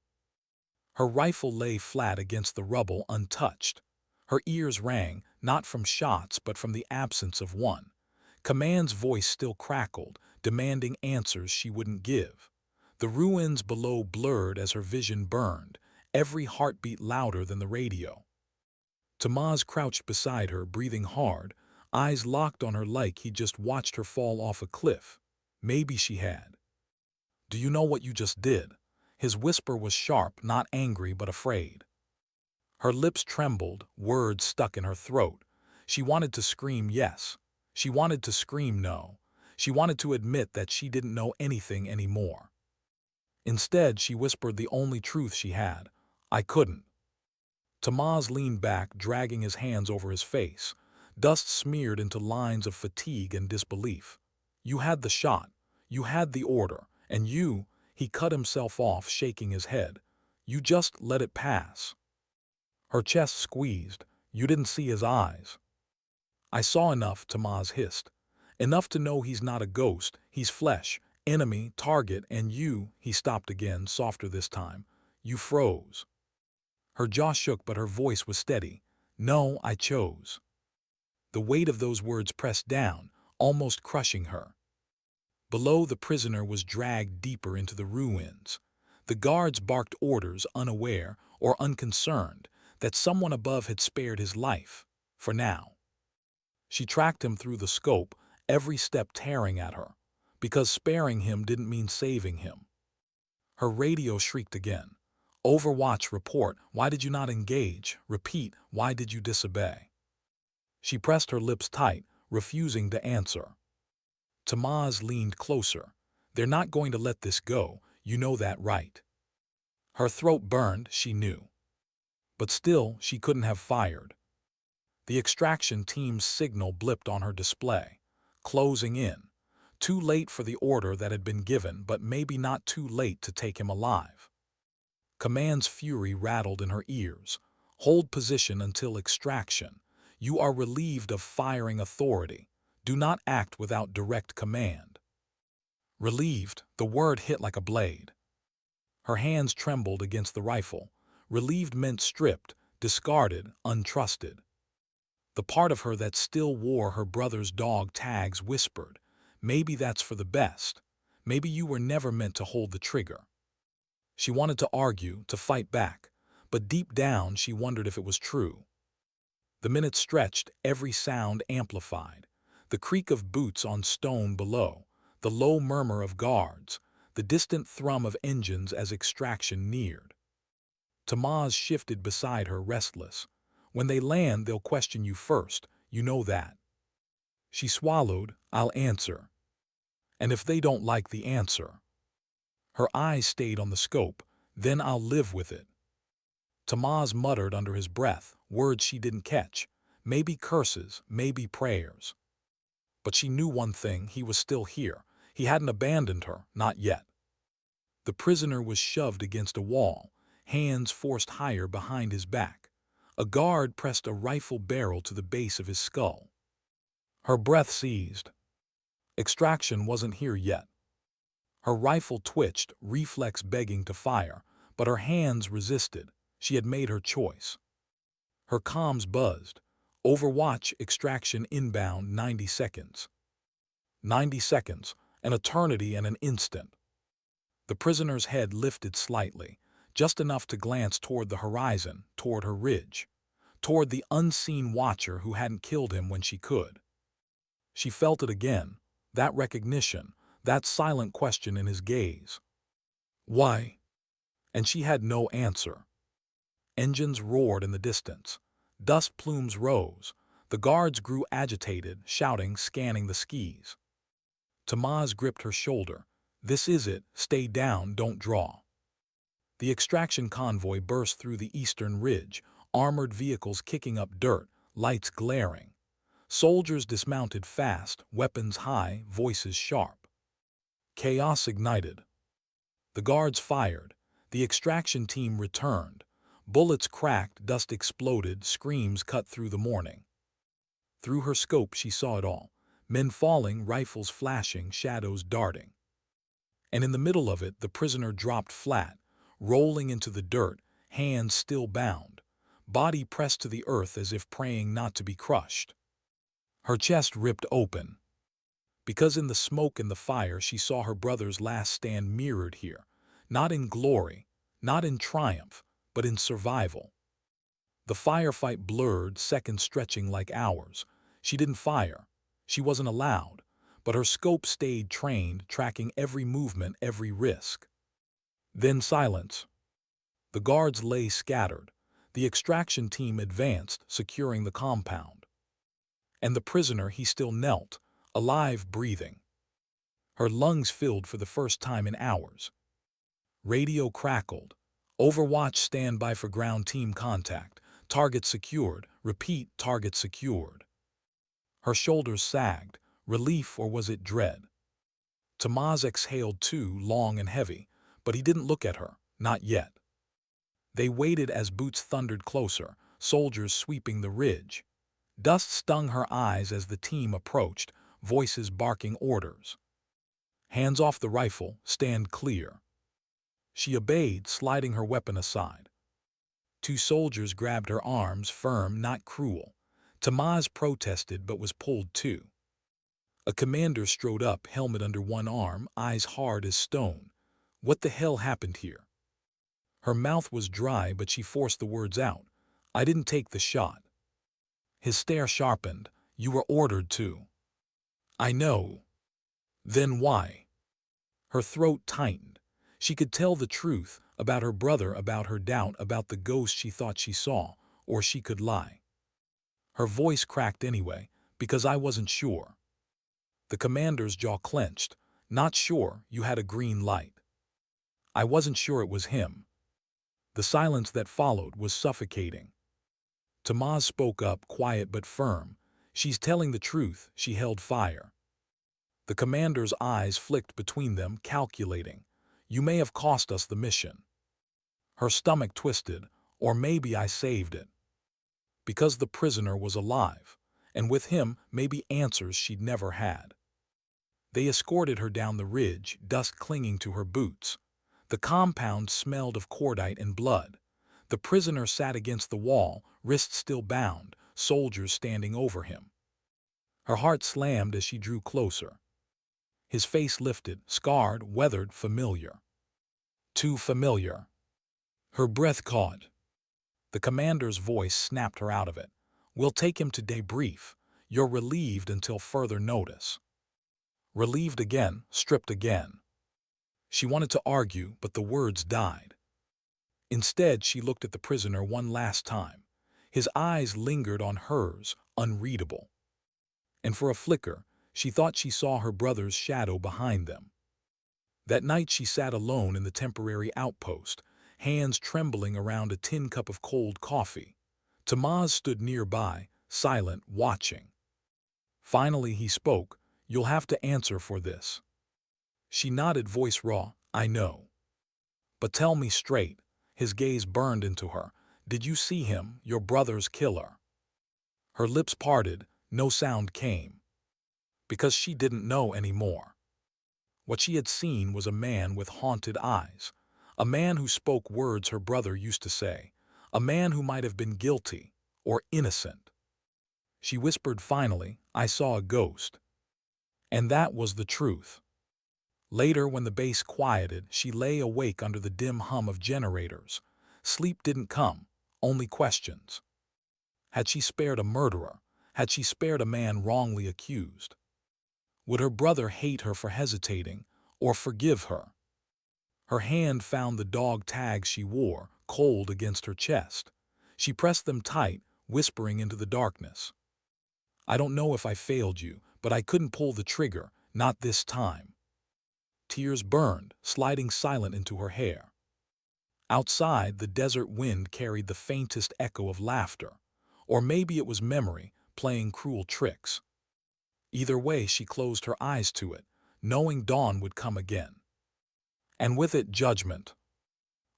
Her rifle lay flat against the rubble, untouched. Her ears rang, not from shots but from the absence of one. Command's voice still crackled, demanding answers she wouldn't give. The ruins below blurred as her vision burned, every heartbeat louder than the radio. Tomás crouched beside her, breathing hard, eyes locked on her like he'd just watched her fall off a cliff. Maybe she had. Do you know what you just did? His whisper was sharp, not angry but afraid. Her lips trembled, words stuck in her throat. She wanted to scream yes. She wanted to scream no. She wanted to admit that she didn't know anything anymore. Instead, she whispered the only truth she had. I couldn't. Tomás leaned back, dragging his hands over his face. Dust smeared into lines of fatigue and disbelief. You had the shot. You had the order. And you, he cut himself off, shaking his head. You just let it pass. Her chest squeezed. You didn't see his eyes. I saw enough, Tomás hissed. Enough to know he's not a ghost, he's flesh, enemy, target, and you, he stopped again, softer this time. You froze. Her jaw shook, but her voice was steady. No, I chose. The weight of those words pressed down, almost crushing her. Below, the prisoner was dragged deeper into the ruins. The guards barked orders, unaware or unconcerned that someone above had spared his life, for now. She tracked him through the scope, every step tearing at her, because sparing him didn't mean saving him. Her radio shrieked again. Overwatch, report, why did you not engage? Repeat, why did you disobey? She pressed her lips tight, refusing to answer. Tomás leaned closer. They're not going to let this go, you know that, right? Her throat burned, she knew. But still, she couldn't have fired. The extraction team's signal blipped on her display. Closing in. Too late for the order that had been given, but maybe not too late to take him alive. Command's fury rattled in her ears. Hold position until extraction. You are relieved of firing authority. Do not act without direct command. Relieved, the word hit like a blade. Her hands trembled against the rifle. Relieved meant stripped, discarded, untrusted. The part of her that still wore her brother's dog tags whispered, maybe that's for the best. Maybe you were never meant to hold the trigger. She wanted to argue, to fight back, but deep down she wondered if it was true. The minutes stretched, every sound amplified. The creak of boots on stone below, the low murmur of guards, the distant thrum of engines as extraction neared. Tomás shifted beside her, restless. When they land, they'll question you first, you know that. She swallowed, I'll answer. And if they don't like the answer? Her eyes stayed on the scope, then I'll live with it. Tomás muttered under his breath, words she didn't catch, maybe curses, maybe prayers. But she knew one thing, he was still here. He hadn't abandoned her, not yet. The prisoner was shoved against a wall, hands forced higher behind his back. A guard pressed a rifle barrel to the base of his skull. Her breath seized. Extraction wasn't here yet. Her rifle twitched, reflex begging to fire, but her hands resisted. She had made her choice. Her comms buzzed. Overwatch, extraction inbound, 90 seconds. 90 seconds, an eternity and an instant. The prisoner's head lifted slightly, just enough to glance toward the horizon, toward her ridge, toward the unseen watcher who hadn't killed him when she could. She felt it again, that recognition, that silent question in his gaze. Why? And she had no answer. Engines roared in the distance. Dust plumes rose. The guards grew agitated, shouting, scanning the skis. Tomás gripped her shoulder. This is it, stay down, don't draw. The extraction convoy burst through the eastern ridge, armored vehicles kicking up dirt, lights glaring. Soldiers dismounted fast, weapons high, voices sharp. Chaos ignited. The guards fired. The extraction team returned. Bullets cracked, dust exploded, screams cut through the morning. Through her scope she saw it all. Men falling, rifles flashing, shadows darting. And in the middle of it, the prisoner dropped flat, rolling into the dirt, hands still bound, body pressed to the earth as if praying not to be crushed. Her chest ripped open. Because in the smoke and the fire she saw her brother's last stand mirrored here, not in glory, not in triumph, but in survival. The firefight blurred, seconds stretching like hours. She didn't fire. She wasn't allowed, but her scope stayed trained, tracking every movement, every risk. Then silence. The guards lay scattered. The extraction team advanced, securing the compound. And the prisoner, he still knelt, alive, breathing. Her lungs filled for the first time in hours. Radio crackled. Overwatch standby for ground team contact. Target secured. Repeat, target secured. Her shoulders sagged. Relief, or was it dread? Tomás exhaled too, long and heavy, but he didn't look at her, not yet. They waited as boots thundered closer, soldiers sweeping the ridge. Dust stung her eyes as the team approached, voices barking orders. Hands off the rifle, stand clear. She obeyed, sliding her weapon aside. Two soldiers grabbed her arms, firm, not cruel. Tomás protested but was pulled too. A commander strode up, helmet under one arm, eyes hard as stone. What the hell happened here? Her mouth was dry, but she forced the words out. I didn't take the shot. His stare sharpened. You were ordered to. I know. Then why? Her throat tightened. She could tell the truth about her brother, about her doubt, about the ghost she thought she saw, or she could lie. Her voice cracked anyway, because I wasn't sure. The commander's jaw clenched. Not sure you had a green light. I wasn't sure it was him. The silence that followed was suffocating. Tomás spoke up, quiet but firm. She's telling the truth. She held fire. The commander's eyes flicked between them, calculating. You may have cost us the mission. Her stomach twisted. Or maybe I saved it. Because the prisoner was alive, and with him maybe answers she'd never had. They escorted her down the ridge, dust clinging to her boots. The compound smelled of cordite and blood. The prisoner sat against the wall, wrists still bound, soldiers standing over him. Her heart slammed as she drew closer. His face lifted, scarred, weathered, familiar. Too familiar. Her breath caught. The commander's voice snapped her out of it. We'll take him to debrief. You're relieved until further notice. Relieved again, stripped again. She wanted to argue, but the words died. Instead, she looked at the prisoner one last time. His eyes lingered on hers, unreadable. And for a flicker, she thought she saw her brother's shadow behind them. That night she sat alone in the temporary outpost, hands trembling around a tin cup of cold coffee. Tomás stood nearby, silent, watching. Finally he spoke. You'll have to answer for this. She nodded, voice raw. I know. But tell me straight. His gaze burned into her. Did you see him, your brother's killer? Her lips parted. No sound came. Because she didn't know anymore. What she had seen was a man with haunted eyes. A man who spoke words her brother used to say. A man who might have been guilty or innocent. She whispered finally, I saw a ghost. And that was the truth. Later, when the bass quieted, she lay awake under the dim hum of generators. Sleep didn't come, only questions. Had she spared a murderer? Had she spared a man wrongly accused? Would her brother hate her for hesitating, or forgive her? Her hand found the dog tags she wore, cold against her chest. She pressed them tight, whispering into the darkness. I don't know if I failed you, but I couldn't pull the trigger, not this time. Tears burned, sliding silent into her hair. Outside, the desert wind carried the faintest echo of laughter. Or maybe it was memory, playing cruel tricks. Either way, she closed her eyes to it, knowing dawn would come again. And with it, judgment.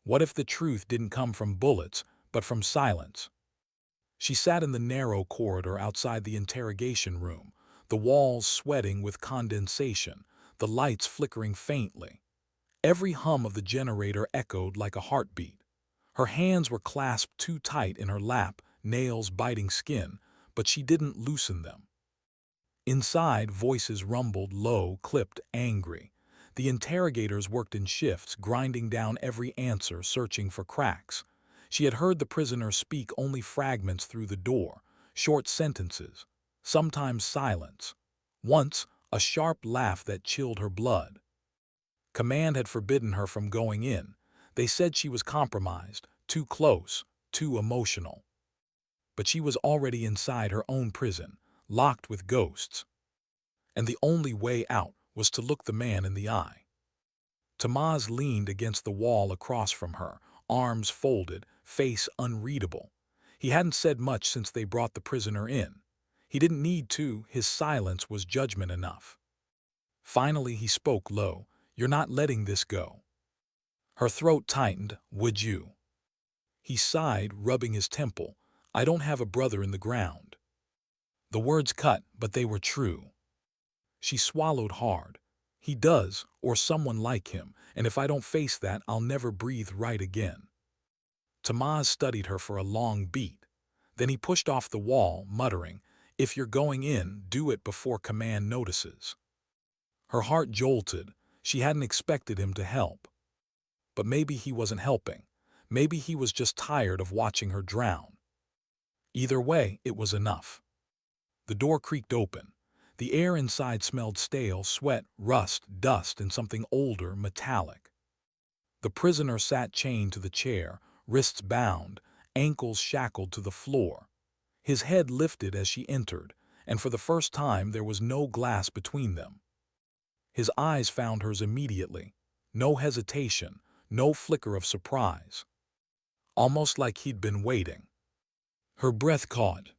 What if the truth didn't come from bullets, but from silence? She sat in the narrow corridor outside the interrogation room, the walls sweating with condensation, the lights flickering faintly. Every hum of the generator echoed like a heartbeat. Her hands were clasped too tight in her lap, nails biting skin, but she didn't loosen them. Inside, voices rumbled, low, clipped, angry. The interrogators worked in shifts, grinding down every answer, searching for cracks. She had heard the prisoner speak only fragments through the door, short sentences, sometimes silence. Once, a sharp laugh that chilled her blood. Command had forbidden her from going in. They said she was compromised, too close, too emotional. But she was already inside her own prison, locked with ghosts. And the only way out was to look the man in the eye. Tomás leaned against the wall across from her, arms folded, face unreadable. He hadn't said much since they brought the prisoner in. He didn't need to, his silence was judgment enough. Finally he spoke low, "You're not letting this go." Her throat tightened, "Would you?" He sighed, rubbing his temple, "I don't have a brother in the ground." The words cut, but they were true. She swallowed hard. He does, or someone like him, and if I don't face that, I'll never breathe right again. Tomás studied her for a long beat. Then he pushed off the wall, muttering, "If you're going in, do it before command notices." Her heart jolted. She hadn't expected him to help. But maybe he wasn't helping. Maybe he was just tired of watching her drown. Either way, it was enough. The door creaked open. The air inside smelled stale, sweat, rust, dust, and something older, metallic. The prisoner sat chained to the chair, wrists bound, ankles shackled to the floor. His head lifted as she entered, and for the first time there was no glass between them. His eyes found hers immediately. No hesitation, no flicker of surprise. Almost like he'd been waiting. Her breath caught.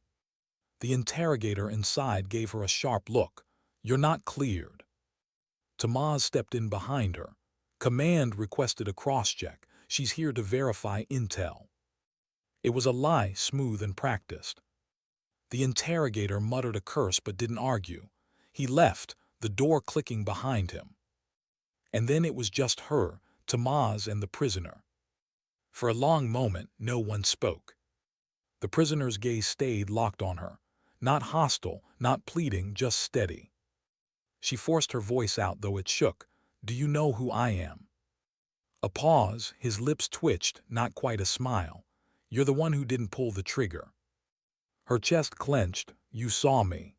The interrogator inside gave her a sharp look. "You're not cleared." Tomás stepped in behind her. "Command requested a cross-check. She's here to verify intel." It was a lie, smooth and practiced. The interrogator muttered a curse but didn't argue. He left, the door clicking behind him. And then it was just her, Tomás, and the prisoner. For a long moment, no one spoke. The prisoner's gaze stayed locked on her. Not hostile, not pleading, just steady. She forced her voice out, though it shook. "Do you know who I am?" A pause, his lips twitched, not quite a smile. "You're the one who didn't pull the trigger." Her chest clenched. "You saw me."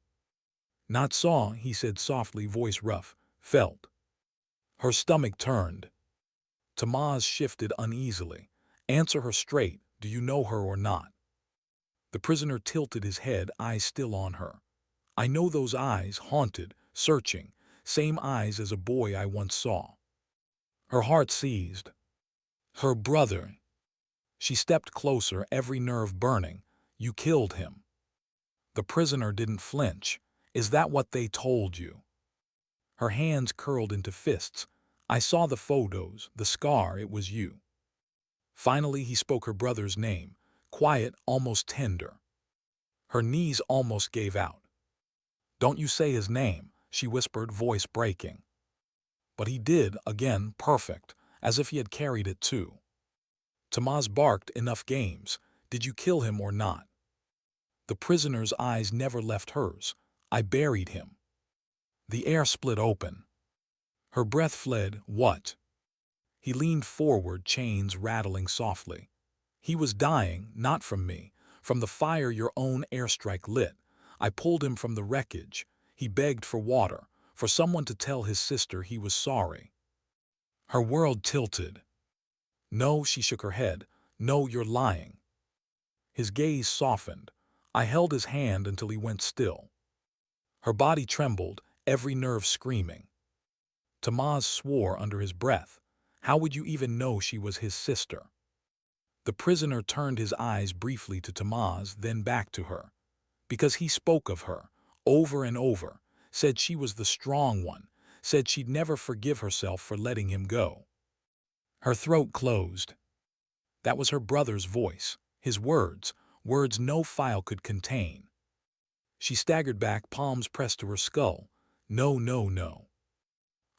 "Not saw," he said softly, voice rough. "Felt." Her stomach turned. Tomás shifted uneasily. "Answer her straight. Do you know her or not?" The prisoner tilted his head, eyes still on her. "I know those eyes, haunted, searching, same eyes as a boy I once saw." Her heart seized. Her brother. She stepped closer, every nerve burning. "You killed him." The prisoner didn't flinch. "Is that what they told you?" Her hands curled into fists. "I saw the photos, the scar, it was you." Finally he spoke her brother's name, quiet, almost tender. Her knees almost gave out. "Don't you say his name," she whispered, voice breaking. But he did, again, perfect, as if he had carried it too. Tomás barked, "Enough games. Did you kill him or not?" The prisoner's eyes never left hers. "I buried him." The air split open. Her breath fled. "What?" He leaned forward, chains rattling softly. "He was dying, not from me, from the fire your own airstrike lit. I pulled him from the wreckage. He begged for water, for someone to tell his sister he was sorry." Her world tilted. "No," she shook her head. "No, you're lying." His gaze softened. "I held his hand until he went still." Her body trembled, every nerve screaming. Tomás swore under his breath. How would you even know she was his sister? The prisoner turned his eyes briefly to Tomás, then back to her. Because he spoke of her, over and over, said she was the strong one, said she'd never forgive herself for letting him go. Her throat closed. That was her brother's voice, his words, words no file could contain. She staggered back, palms pressed to her skull. No, no, no.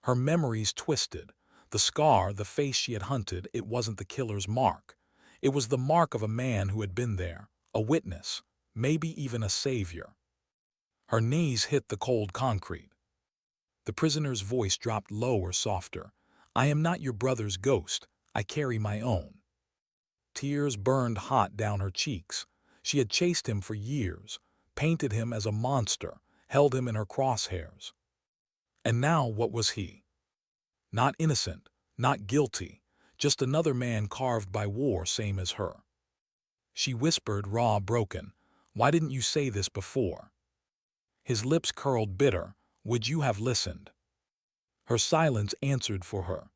Her memories twisted. The scar, the face she had hunted, it wasn't the killer's mark. It was the mark of a man who had been there, a witness, maybe even a savior. Her knees hit the cold concrete. The prisoner's voice dropped lower, softer. "I am not your brother's ghost. I carry my own." Tears burned hot down her cheeks. She had chased him for years, painted him as a monster, held him in her crosshairs. And now what was he? Not innocent, not guilty, just another man carved by war, same as her. She whispered, raw, broken, "Why didn't you say this before?" His lips curled bitter. "Would you have listened?" Her silence answered for her.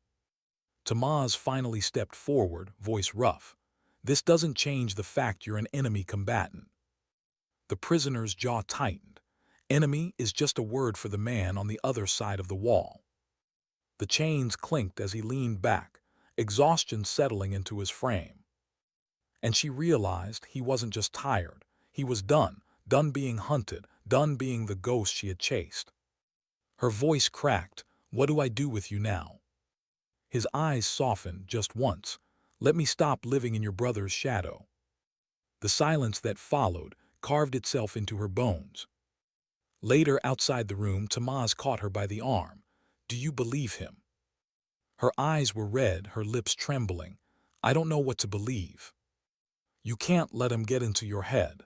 Tomás finally stepped forward, voice rough. This doesn't change the fact you're an enemy combatant. The prisoner's jaw tightened. Enemy is just a word for the man on the other side of the wall. The chains clinked as he leaned back, exhaustion settling into his frame. And she realized he wasn't just tired. He was done being hunted, done being the ghost she had chased. Her voice cracked. What do I do with you now? His eyes softened just once. Let me stop living in your brother's shadow. The silence that followed carved itself into her bones. Later, outside the room, Tomás caught her by the arm. Do you believe him? Her eyes were red, her lips trembling. I don't know what to believe. You can't let him get into your head.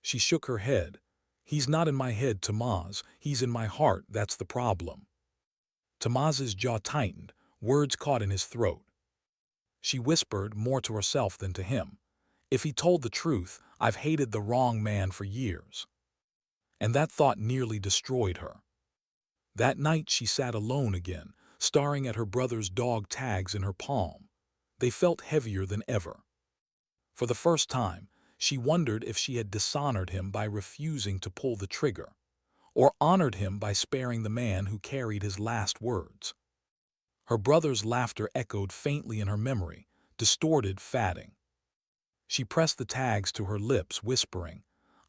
She shook her head. He's not in my head, Tomás. He's in my heart, that's the problem. Tomás's jaw tightened, words caught in his throat. She whispered more to herself than to him. If he told the truth, I've hated the wrong man for years. And that thought nearly destroyed her. That night she sat alone again, staring at her brother's dog tags in her palm. They felt heavier than ever. For the first time, she wondered if she had dishonored him by refusing to pull the trigger, or honored him by sparing the man who carried his last words. Her brother's laughter echoed faintly in her memory, distorted, fatting. She pressed the tags to her lips, whispering,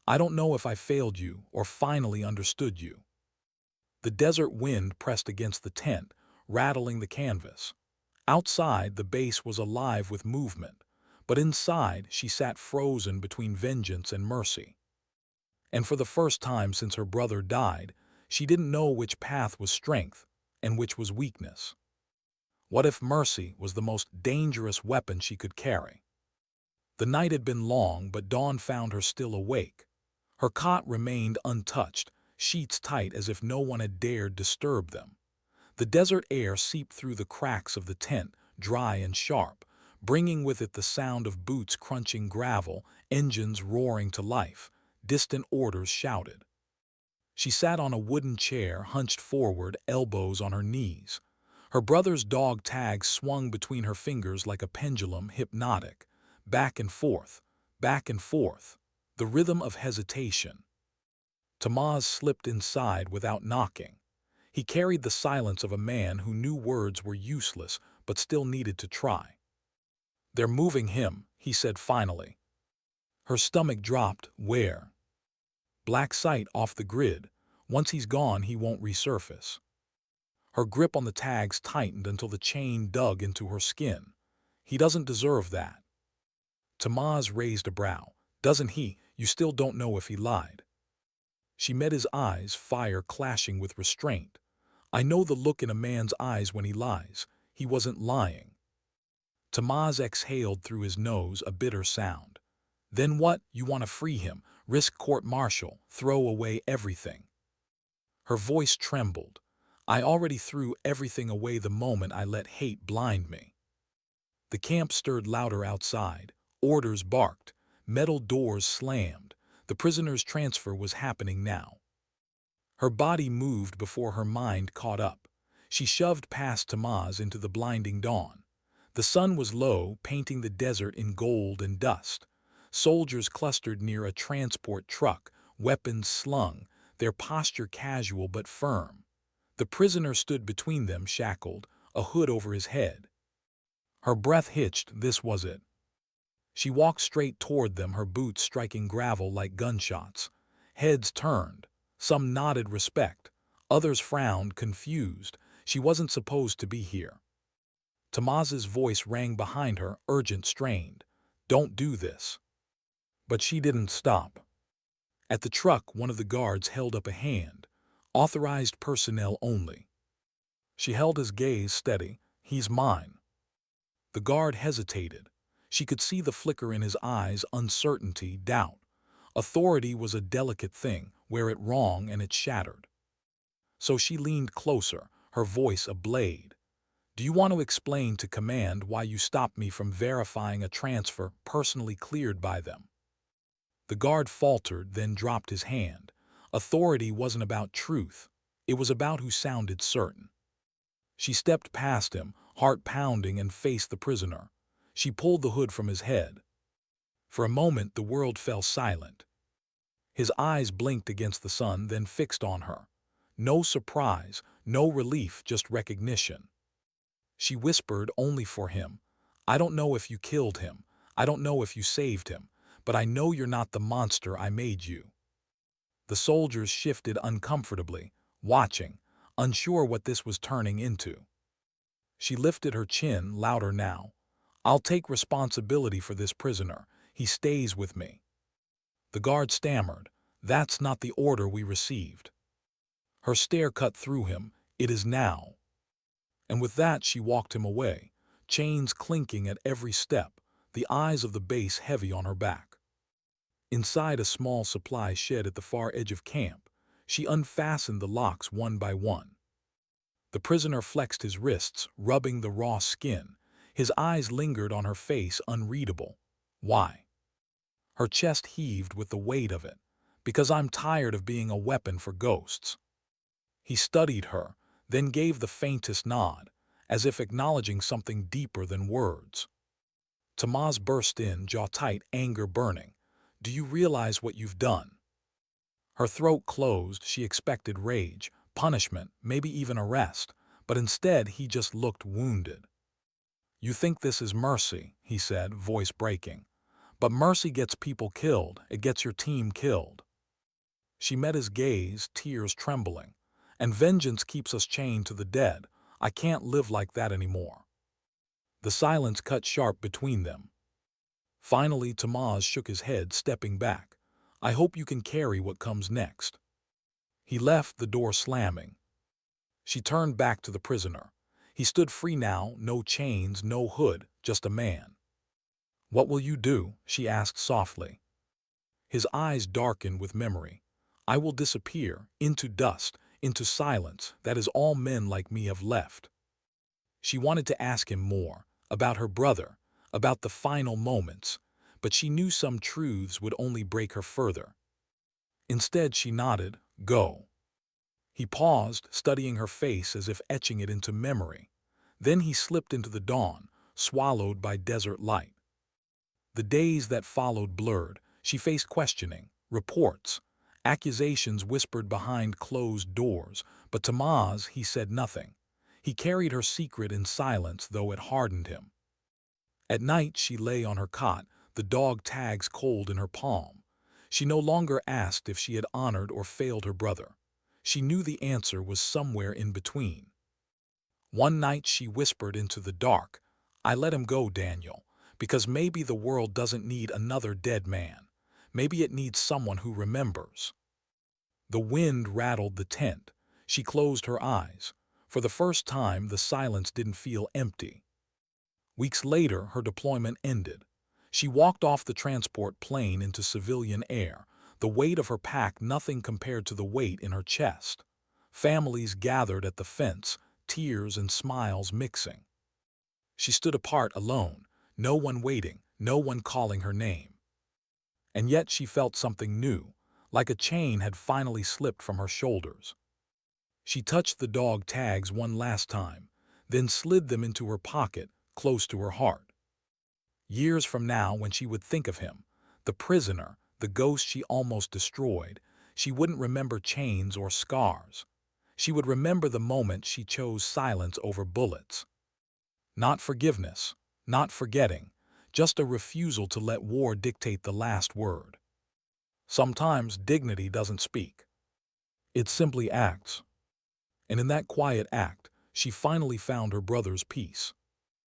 I don't know if I failed you or finally understood you. The desert wind pressed against the tent, rattling the canvas. Outside, the base was alive with movement, but inside she sat frozen between vengeance and mercy. And for the first time since her brother died, she didn't know which path was strength and which was weakness. What if mercy was the most dangerous weapon she could carry? The night had been long, but dawn found her still awake. Her cot remained untouched, sheets tight as if no one had dared disturb them. The desert air seeped through the cracks of the tent, dry and sharp, bringing with it the sound of boots crunching gravel, engines roaring to life, distant orders shouted. She sat on a wooden chair, hunched forward, elbows on her knees. Her brother's dog tag swung between her fingers like a pendulum, hypnotic, back and forth, the rhythm of hesitation. Tomás slipped inside without knocking. He carried the silence of a man who knew words were useless but still needed to try. They're moving him, he said finally. Her stomach dropped. Where? Black sight off the grid. Once he's gone, he won't resurface. Her grip on the tags tightened until the chain dug into her skin. He doesn't deserve that. Tomás raised a brow. Doesn't he? You still don't know if he lied. She met his eyes, fire clashing with restraint. I know the look in a man's eyes when he lies. He wasn't lying. Tomás exhaled through his nose, a bitter sound. Then what? You want to free him, risk court-martial, throw away everything. Her voice trembled. I already threw everything away the moment I let hate blind me. The camp stirred louder outside. Orders barked. Metal doors slammed. The prisoner's transfer was happening now. Her body moved before her mind caught up. She shoved past Tomás into the blinding dawn. The sun was low, painting the desert in gold and dust. Soldiers clustered near a transport truck, weapons slung, their posture casual but firm. The prisoner stood between them, shackled, a hood over his head. Her breath hitched. This was it. She walked straight toward them, her boots striking gravel like gunshots. Heads turned. Some nodded respect. Others frowned, confused. She wasn't supposed to be here. Tomás's voice rang behind her, urgent, strained. Don't do this. But she didn't stop. At the truck, one of the guards held up a hand. Authorized personnel only. She held his gaze steady. He's mine. The guard hesitated. She could see the flicker in his eyes, uncertainty, doubt. Authority was a delicate thing, wear it wrong and it shattered. So she leaned closer, her voice a blade. Do you want to explain to command why you stopped me from verifying a transfer personally cleared by them? The guard faltered, then dropped his hand. Authority wasn't about truth. It was about who sounded certain. She stepped past him, heart pounding, and faced the prisoner. She pulled the hood from his head. For a moment, the world fell silent. His eyes blinked against the sun, then fixed on her. No surprise, no relief, just recognition. She whispered, only for him, "I don't know if you killed him. I don't know if you saved him. But I know you're not the monster I made you." The soldiers shifted uncomfortably, watching, unsure what this was turning into. She lifted her chin, louder now. "I'll take responsibility for this prisoner. He stays with me." The guard stammered, "That's not the order we received." Her stare cut through him. "It is now." And with that she walked him away, chains clinking at every step, the eyes of the base heavy on her back. Inside a small supply shed at the far edge of camp, she unfastened the locks one by one. The prisoner flexed his wrists, rubbing the raw skin. His eyes lingered on her face, unreadable. Why? Her chest heaved with the weight of it. "Because I'm tired of being a weapon for ghosts." He studied her, then gave the faintest nod, as if acknowledging something deeper than words. Tomás burst in, jaw tight, anger burning. "Do you realize what you've done?" Her throat closed. She expected rage, punishment, maybe even arrest, but instead he just looked wounded. "You think this is mercy," he said, voice breaking. "But mercy gets people killed. It gets your team killed." She met his gaze, tears trembling. "And vengeance keeps us chained to the dead. I can't live like that anymore." The silence cut sharp between them. Finally, Tomás shook his head, stepping back. "I hope you can carry what comes next." He left, the door slamming. She turned back to the prisoner. He stood free now, no chains, no hood, just a man. "What will you do?" she asked softly. His eyes darkened with memory. "I will disappear, into dust, into silence. That is all men like me have left." She wanted to ask him more, about her brother, about the final moments, but she knew some truths would only break her further. Instead, she nodded, "Go." He paused, studying her face as if etching it into memory. Then he slipped into the dawn, swallowed by desert light. The days that followed blurred. She faced questioning, reports, accusations whispered behind closed doors, but Tomás, he said nothing. He carried her secret in silence, though it hardened him. At night she lay on her cot, the dog tags cold in her palm. She no longer asked if she had honored or failed her brother. She knew the answer was somewhere in between. One night she whispered into the dark, "I let him go, Daniel, because maybe the world doesn't need another dead man. Maybe it needs someone who remembers." The wind rattled the tent. She closed her eyes. For the first time, the silence didn't feel empty. Weeks later, her deployment ended. She walked off the transport plane into civilian air, the weight of her pack nothing compared to the weight in her chest. Families gathered at the fence, tears and smiles mixing. She stood apart, alone, no one waiting, no one calling her name. And yet she felt something new, like a chain had finally slipped from her shoulders. She touched the dog tags one last time, then slid them into her pocket, close to her heart. Years from now, when she would think of him, the prisoner, the ghost she almost destroyed, she wouldn't remember chains or scars. She would remember the moment she chose silence over bullets. Not forgiveness, not forgetting, just a refusal to let war dictate the last word. Sometimes dignity doesn't speak. It simply acts. And in that quiet act, she finally found her brother's peace.